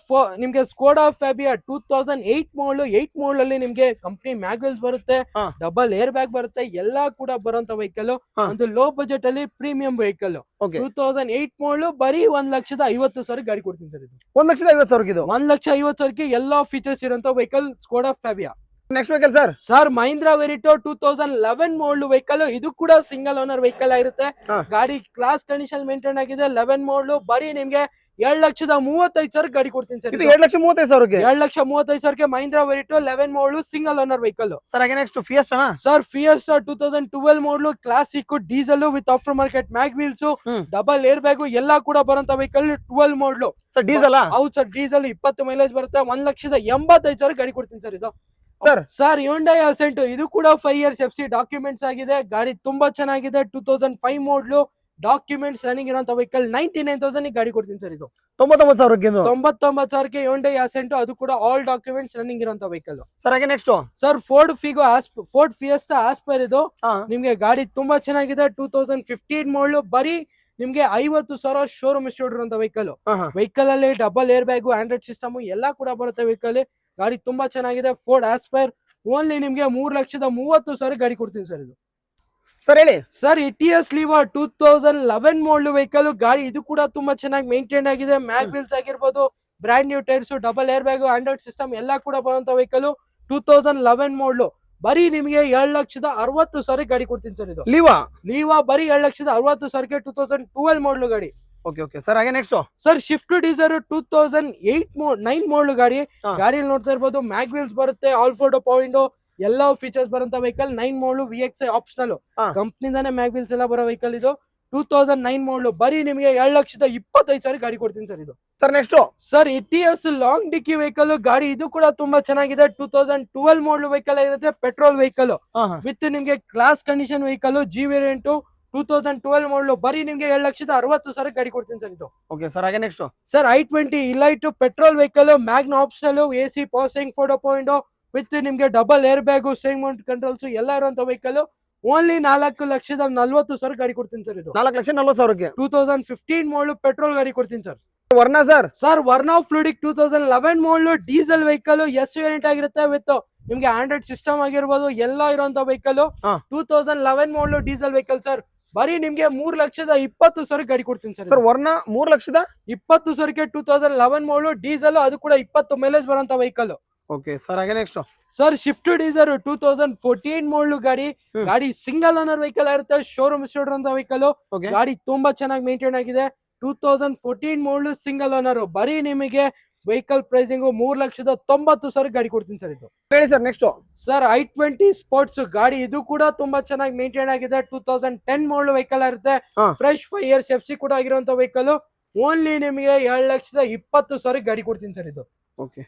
ನಿಮ್ಗೆ ಸ್ಕೋಡಾ ಫ್ಯಾಬಿಯಾ 2008 ಮಾಡಲು. 8 ಮಾಡಲ್ ಅಲ್ಲಿ ನಿಮ್ಗೆ ಕಂಪ್ನಿ ಮ್ಯಾಗ್ ವೀಲ್ಸ್ ಬರುತ್ತೆ, ಡಬಲ್ ಏರ್ ಬ್ಯಾಗ್ ಬರುತ್ತೆ, ಎಲ್ಲಾ ಕೂಡ ಬರುವಂತ ವೆಹಿಕಲ್. ಒಂದು ಲೋ ಬಜೆಟ್ ಅಲ್ಲಿ ಪ್ರೀಮಿಯಂ ವೆಹಿಕಲ್. 2008 ಮಾಡಲು. ಬರೀ 1,50,000 ಗಾಡಿ ಕೊಡ್ತೀನಿ ಸರ್ ಇದು. 1,50,000 ಇದು? 1,50,000 ಎಲ್ಲಾ ಫೀಚರ್ಸ್ ಇರುವಂತ vehicle Skoda Fabia. Next vehicle sir. Sir Mahindra Verito 2011 model vehicle, ಇದು ಕೂಡ ಸಿಂಗಲ್ ಓನರ್ ವೆಹಿಕಲ್ ಆಗಿರುತ್ತೆ. ಗಾಡಿ ಕ್ಲಾಸ್ ಕಂಡೀಷನ್ ಮೇಂಟೈನ್ ಆಗಿದೆ. 11 ಮಾಡಲ್, ಬರೀ ನಿಮ್ಗೆ 2,35,000 ಗಾಡಿ ಕೊಡ್ತೀನಿ sir. 2,35,000 2,35,000 Mahindra Verito 11 model single owner vehicle. Sir ಹಾಗೆ next Fiesta sir. Fiesta 2012 model, classic, diesel with after market mag wheels, double air bag ಎಲ್ಲಾ ಕೂಡ ಬರುವಂತ ವೆಹಿಕಲ್ 12 ಮಾಡಲ್ ಸರ್. ಡೀಸೆಲ್? ಹೌದು ಸರ್, ಡೀಸೆಲ್ 20 ಮೈಲೇಜ್ ಬರುತ್ತೆ. 1,85,000 ಗಾಡಿ ಕೊಡ್ತೀನಿ ಸರ್ ಇದು. ಸರ್ ಹ್ಯುಂಡೈ ಅಸೆಂಟ್, ಇದು ಕೂಡ 5 years FC ಡಾಕ್ಯುಮೆಂಟ್ಸ್ ಆಗಿದೆ. ಗಾಡಿ ತುಂಬಾ ಚೆನ್ನಾಗಿದೆ. 2005 ಮಾಡಲ್, ಡಾಕ್ಯುಮೆಂಟ್ಸ್ ರನ್ನಿಂಗ್ ಇರುವಂತ ವೆಹಿಕಲ್. 99,000 ಗಾಡಿ ಕೊಡ್ತೀನಿ ಸರ್ ಇದು. 99,000 ಹ್ಯುಂಡೈ ಅಸೆಂಟ್, ಅದು ಕೂಡ ಆಲ್ ಡಾಕ್ಯುಮೆಂಟ್ಸ್ ರನ್ನಿಂಗ್ ಇರುವಂತ ವೆಹಿಕಲ್. ಸರ್ ಹಾಗೆ next sir Ford fiesta aspire, ಇದು ನಿಮ್ಗೆ ಗಾಡಿ ತುಂಬಾ ಚೆನ್ನಾಗಿದೆ. 2015 ಮಾಡಲ್, ಬರೀ ನಿಮ್ಗೆ 50,000 ಶೋರೂಮ್ ಇರುವಂತ ವೆಹಿಕಲ್ ಅಲ್ಲಿ double air bag, Android system ಎಲ್ಲಾ ಕೂಡ ಬರುತ್ತೆ ವೆಹಿಕಲ್. ಗಾಡಿ ತುಂಬಾ ಚೆನ್ನಾಗಿದೆ. ಫೋರ್ಡ್ ಆಸ್ಪೈರ್ ಓನ್ಲಿ ನಿಮ್ಗೆ 3,30,000 ಗಾಡಿ ಕೊಡ್ತೀನಿ ಸರ್ ಇದು. ಸರ್ ಹೇಳಿ ಸರ್. ಇಟಿಎಸ್ ಲೀವಾ 2011 ಮಾಡಲ್ ವೆಹಿಕಲ್, ಗಾಡಿ ಇದು ಕೂಡ ತುಂಬಾ ಚೆನ್ನಾಗಿ ಮೇಂಟೈನ್ ಆಗಿದೆ. ಮ್ಯಾಗ್ ವೀಲ್ಸ್ ಆಗಿರ್ಬೋದು, brand new tyres, double air bag, Android system ಎಲ್ಲಾ ಕೂಡ ಬರುವಂತ ವೆಹಿಕಲ್. 2011 ಮಾಡಲ್, ಬರೀ ನಿಮ್ಗೆ 7,60,000 ಗಾಡಿ ಕೊಡ್ತೀನಿ ಸರ್ ಇದು. ಲೀವಾ ಬರೀ 7,60,000 2012 ಮಾಡಲ್ ಗಾಡಿ. ಓಕೆ ಸರ್ ಹಾಗೆ ನೆಕ್ಸ್ಟ್ ಸರ್. ಶಿಫ್ಟ್ ಡೀಸರ್ 2009 ಮಾಡಲ್ ಗಾಡಿ. ಗಾಡಿಯಲ್ಲಿ ನೋಡ್ತಾ ಇರ್ಬೋದು, ಮ್ಯಾಗ್ ವೀಲ್ಸ್ ಬರುತ್ತೆ, ಆಲ್ಫೋರ್ಡ್ ಪಾಯಿಂಟ್ ಎಲ್ಲಾ ಫೀಚರ್ಸ್ ಬರುವಂತ ವೆಹಿಕಲ್. 9 ಮಾಡಲ್, VXI ಆಪ್ಷನಲ್, ಕಂಪ್ನಿದಾನೆ ಮ್ಯಾಗ್ ವೀಲ್ಸ್ ಎಲ್ಲ ಬರೋ ವೆಹಿಕಲ್ ಇದು. 2009 ಮಾಡಲ್, ಬರೀ ನಿಮಗೆ 7,25,000 ಗಾಡಿ ಕೊಡ್ತೀನಿ ಸರ್ ಇದು. Sir next sir. Etios long dicky vehicle, ಗಾಡಿ ಇದು ಕೂಡ ತುಂಬಾ ಚೆನ್ನಾಗಿದೆ. 2012 ಮಾಡಲ್ ವೆಹಿಕಲ್ ಆಗಿರುತ್ತೆ. ಪೆಟ್ರೋಲ್ ವೆಹಿಕಲ್ ವಿತ್ ನಿಮ್ಗೆ class condition vehicle, G variant. 2012 model, ಬರೀ ನಿಮ್ಗೆ 7,60,000 ಗಾಡಿ ಕೊಡ್ತೀನಿ ಸರ್ ಇದು. ಓಕೆ ಸರ್ ಹಾಗೆ next sir. i20 Elite petrol vehicle, Magna optional, AC passing 4.0 with ನಿಮ್ಗೆ double air bag, steering mount controls ಎಲ್ಲ ಇರುವಂತ ವೆಹಿಕಲ್. ಓನ್ಲಿ 4,40,000 ಗಾಡಿ ಕೊಡ್ತೀನಿ ಸರ್ ಇದು. 4,40,000 2015 ಮಾಡಲ್ ಪೆಟ್ರೋಲ್ ಗಾಡಿ ಕೊಡ್ತೀನಿ sir. Verna sir. Verna fluidic 2011 ಮಾಡಲ್, ಡೀಸೆಲ್ ವೆಹಿಕಲ್, ಎಸ್ ವೇರಿಯಂಟ್ ಆಗಿರುತ್ತೆ ವಿತ್ ನಿಮ್ಗೆ ಆಂಡ್ರಾಯ್ಡ್ ಸಿಸ್ಟಮ್ ಆಗಿರ್ಬೋದು ಎಲ್ಲ ಇರುವಂತ ವೆಹಿಕಲ್. 2011 ಮಾಡಲ್ ಡೀಸೆಲ್ ವೆಹಿಕಲ್ ಸರ್. ಬರೀ ನಿಮ್ಗೆ 3,20,000 ಗಾಡಿ ಕೊಡ್ತೀನಿ ಸರ್. ವರ್ನಾ 3,20,000 2011 ಮಾಡಲ್ ಡೀಸೆಲ್, ಅದು ಕೂಡ 20 ಮೈಲೇಜ್ ಬರುವಂತ ವೆಹಿಕಲ್. ಓಕೆ ಸರ್ ಹಾಗೆ ನೆಕ್ಸ್ಟ್ ಸರ್. ಶಿಫ್ಟ್ ಡೀಸರ್ 2014 ಮಾಡಲ್ ಗಾಡಿ ಸಿಂಗಲ್ ಓನರ್ ವೆಹಿಕಲ್ ಆಗಿರುತ್ತೆ. ಶೋರೂಮ್ ಇರುವಂತ ವೆಹಿಕಲ್. ಗಾಡಿ ತುಂಬಾ ಚೆನ್ನಾಗಿ ಮೇಂಟೈನ್ ಆಗಿದೆ. 2014 ಮಾಡಲ್ ಸಿಂಗಲ್ ಓನರ್, ಬರೀ ನಿಮಗೆ ವೆಹಿಕಲ್ ಪ್ರೈಸಿಂಗ್ 3,90,000 ಗಾಡಿ ಕೊಡ್ತೀನಿ ಸರ್ ಇದು. ಹೇಳಿ sir next sir. i20 sports ಗಾಡಿ, ಇದು ಕೂಡ ತುಂಬಾ ಚೆನ್ನಾಗಿ ಮೇಂಟೈನ್ ಆಗಿದೆ. 2010 ಮಾಡಲ್ ವೆಹಿಕಲ್ ಇರುತ್ತೆ. ಫ್ರೆಶ್ 5 years FC ಕೂಡ ಆಗಿರುವಂತ ವೆಹಿಕಲ್. ಓನ್ಲಿ ನಿಮಗೆ 7,20,000 ಗಾಡಿ ಕೊಡ್ತೀನಿ ಸರ್ ಇದು. ಓಕೆ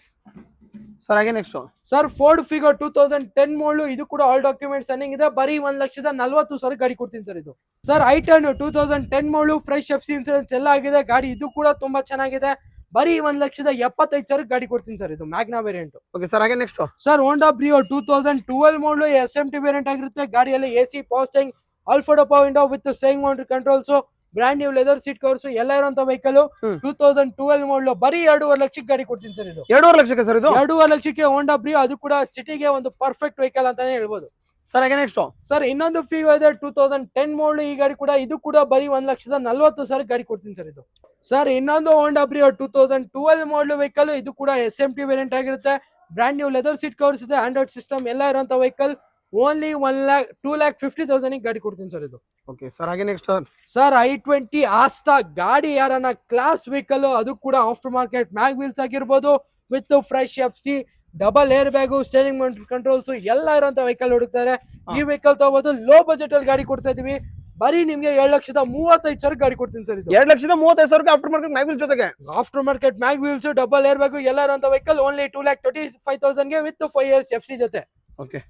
ಸರ್ ಹಾಗೆ ನೆಕ್ಸ್ಟ್ ಸರ್. ಫೋರ್ಡ್ ಫಿಗೋ 2010 ಮಾಡಲ್, ಇದು ಕೂಡ ಆಲ್ ಡಾಕ್ಯುಮೆಂಟ್ಸ್ ರನ್ನಿಂಗ್ ಇದೆ. ಬರೀ 1,40,000 ಗಾಡಿ ಕೊಡ್ತೀನಿ ಸರ್ ಇದು. ಸರ್. i10 2010 ಮಾಡಲ್, ಫ್ರೆಶ್ FC ಇನ್ಸೂರೆನ್ಸ್ ಎಲ್ಲ ಆಗಿದೆ. ಗಾಡಿ ಇದು ಕೂಡ ತುಂಬಾ ಚೆನ್ನಾಗಿದೆ. ಬರೀ 1,75,000 ಗಾಡಿ ಕೊಡ್ತೀನಿ ಸರ್ ಇದು. Magna variant. ಓಕೆ ಸರ್ ಹಾಗೆ next sir. Honda Brio 2012 model, SMT variant ಆಗಿರುತ್ತೆ. ಗಾಡಿಯಲ್ಲಿ AC passing, all four window with steering mount controls, brand new leather seat covers ಎಲ್ಲ ಇರುವಂತ ವೆಹಿಕಲ್. 2012 ಮಾಡಲ್, ಬರೀ 2,50,000 ಗಾಡಿ ಕೊಡ್ತೀನಿ ಸರ್ ಇದು. 2,50,000 ಸರ್ ಇದು. 2,50,000 ಹೋಂಡಾ ಬ್ರಿಯೋ, ಅದು ಕೂಡ ಸಿಟಿಗೆ ಒಂದು ಪರ್ಫೆಕ್ಟ್ ವೆಹಿಕಲ್ ಅಂತಾನೆ ಹೇಳ್ಬೋದು ಸರ್. ಹಾಗೆ ನೆಕ್ಸ್ಟ್ ಸರ್. ಇನ್ನೊಂದು ಫಿಗೋ ಇದೆ 2010 ಮಾಡಲ್, ಈ ಗಾಡಿ ಕೂಡ ಇದು ಕೂಡ ಬರೀ 1,40,000 ಗಾಡಿ ಕೊಡ್ತೀನಿ ಸರ್ ಇದು. ಸರ್. ಇನ್ನೊಂದು ಹೋಂಡಾ ಬ್ರಿಯೋ 2012 ಮಾಡಲ್ ವೆಹಿಕಲ್, ಇದು ಕೂಡ SMT ವೇರಿಯಂಟ್ ಆಗಿರುತ್ತೆ. Brand new leather seat covers ಇದೆ, ಆಂಡ್ರಾಯ್ಡ್ ಸಿಸ್ಟಮ್ ಎಲ್ಲ ಇರುವಂತ ವೆಹಿಕಲ್. ಓನ್ಲಿ 2,50,000 ಗಾಡಿ ಕೊಡ್ತೀನಿ ಸರ್ ಇದು. ಓಕೆ ಸರ್ ಹಾಗೆ ನೆಕ್ಸ್ಟ್ ಸರ್. i20 ಆಸ್ಟಾ ಗಾಡಿ, ಯಾರನ್ನ ಕ್ಲಾಸ್ ವೆಹಿಕಲ್, ಅದು ಕೂಡ ಆಫ್ಟರ್ ಮಾರ್ಕೆಟ್ ಮ್ಯಾಗ್ ವೀಲ್ಸ್ ಆಗಿರ್ಬೋದು with fresh FC, double air bag, steering mount controls ಎಲ್ಲ ಇರುವಂತ ವೆಹಿಕಲ್ ಹುಡುಕ್ತಾರೆ. ಈ ವೆಹಿಕಲ್ ತಗೋಬಹುದು. ಲೋ ಬಜೆಟ್ ಅಲ್ಲಿ ಗಾಡಿ ಕೊಡ್ತಾ ಇದೀವಿ. ಬರೀ ನಿಮ್ಗೆ 7,35,000 ಗಾಡಿ ಕೊಡ್ತೀನಿ ಸರ್ ಇದು. 2,35,000 ಆಫ್ಟರ್ ಮಾರ್ಕೆಟ್ ಮ್ಯಾಗ್ ವೀಲ್ಸ್ ಜೊತೆಗೆ. After market mag wheels, double air bag ಎಲ್ಲ ಇರುವಂತ vehicle. Only 2,35,000 with 5 years FC ಜೊತೆ. ಓಕೆ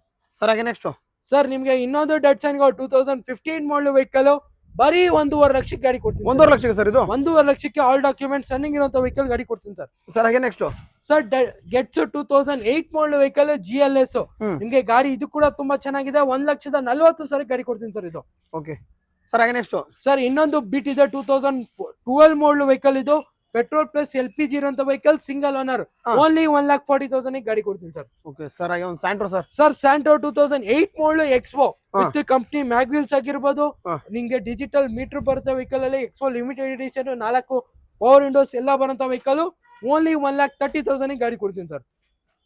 ಸರ್ ಹಾಗೆ ನೆಕ್ಸ್ಟ್ ಸರ್. ನಿಮ್ಗೆ ಇನ್ನೊಂದು ಡೆಟ್ಸನ್ 2015 ಮಾಡಲ್ ವೆಹಿಕಲ್, ಬರೀ 1,50,000 ಗಾಡಿ ಕೊಡ್ತೀನಿ. 1,50,000 ಸರ್ ಇದು. 1,50,000 ಆಲ್ ಡಾಕ್ಯುಮೆಂಟ್ಸ್ ರನ್ನಿಂಗ್ ಇರುವಂತ ವೆಹಿಕಲ್ ಗಾಡಿ ಕೊಡ್ತೀನಿ ಸರ್. ಸರ್ ಹಾಗೆ ನೆಕ್ಸ್ಟ್ ಸರ್. ಗೆಟ್ಸ್ 2008 ಮಾಡಲ್ ವೆಹಿಕಲ್, GLS, ನಿಮ್ಗೆ ಗಾಡಿ ಇದು ಕೂಡ ತುಂಬಾ ಚೆನ್ನಾಗಿದೆ. 1,40,000 ಗಾಡಿ ಕೊಡ್ತೀನಿ ಸರ್ ಇದು. ಓಕೆ ಸರ್ ಹಾಗೆ ನೆಕ್ಸ್ಟ್ ಸರ್. ಇನ್ನೊಂದು ಬಿಟ್ ಇದೆ 2012 ಮಾಡಲ್ ವೆಹಿಕಲ್, ಇದು ಪೆಟ್ರೋಲ್ ಪ್ಲಸ್ LPG ಇರುವಂತ ವೆಹಿಕಲ್, ಸಿಂಗಲ್ ಓನರ್. ಓನ್ಲಿ 1,40,000 ಗಾಡಿ ಕೊಡ್ತೀನಿ ಸರ್. ಓಕೆ ಸರ್ ಹಾಗೆ ಒಂದು Santro sir. Sir. Santro 2008 model, Expo with company mag wheels ಆಗಿರ್ಬೋದು. ನಿಮ್ಗೆ ಡಿಜಿಟಲ್ ಮೀಟರ್ ಬರುತ್ತೆ ವೆಹಿಕಲ್ ಅಲ್ಲಿ. Expo limited edition, 4 power windows ಎಲ್ಲ ಬರುವಂತ ವೆಹಿಕಲ್. ಓನ್ಲಿ 1,30,000 ಗಾಡಿ ಕೊಡ್ತೀನಿ ಸರ್.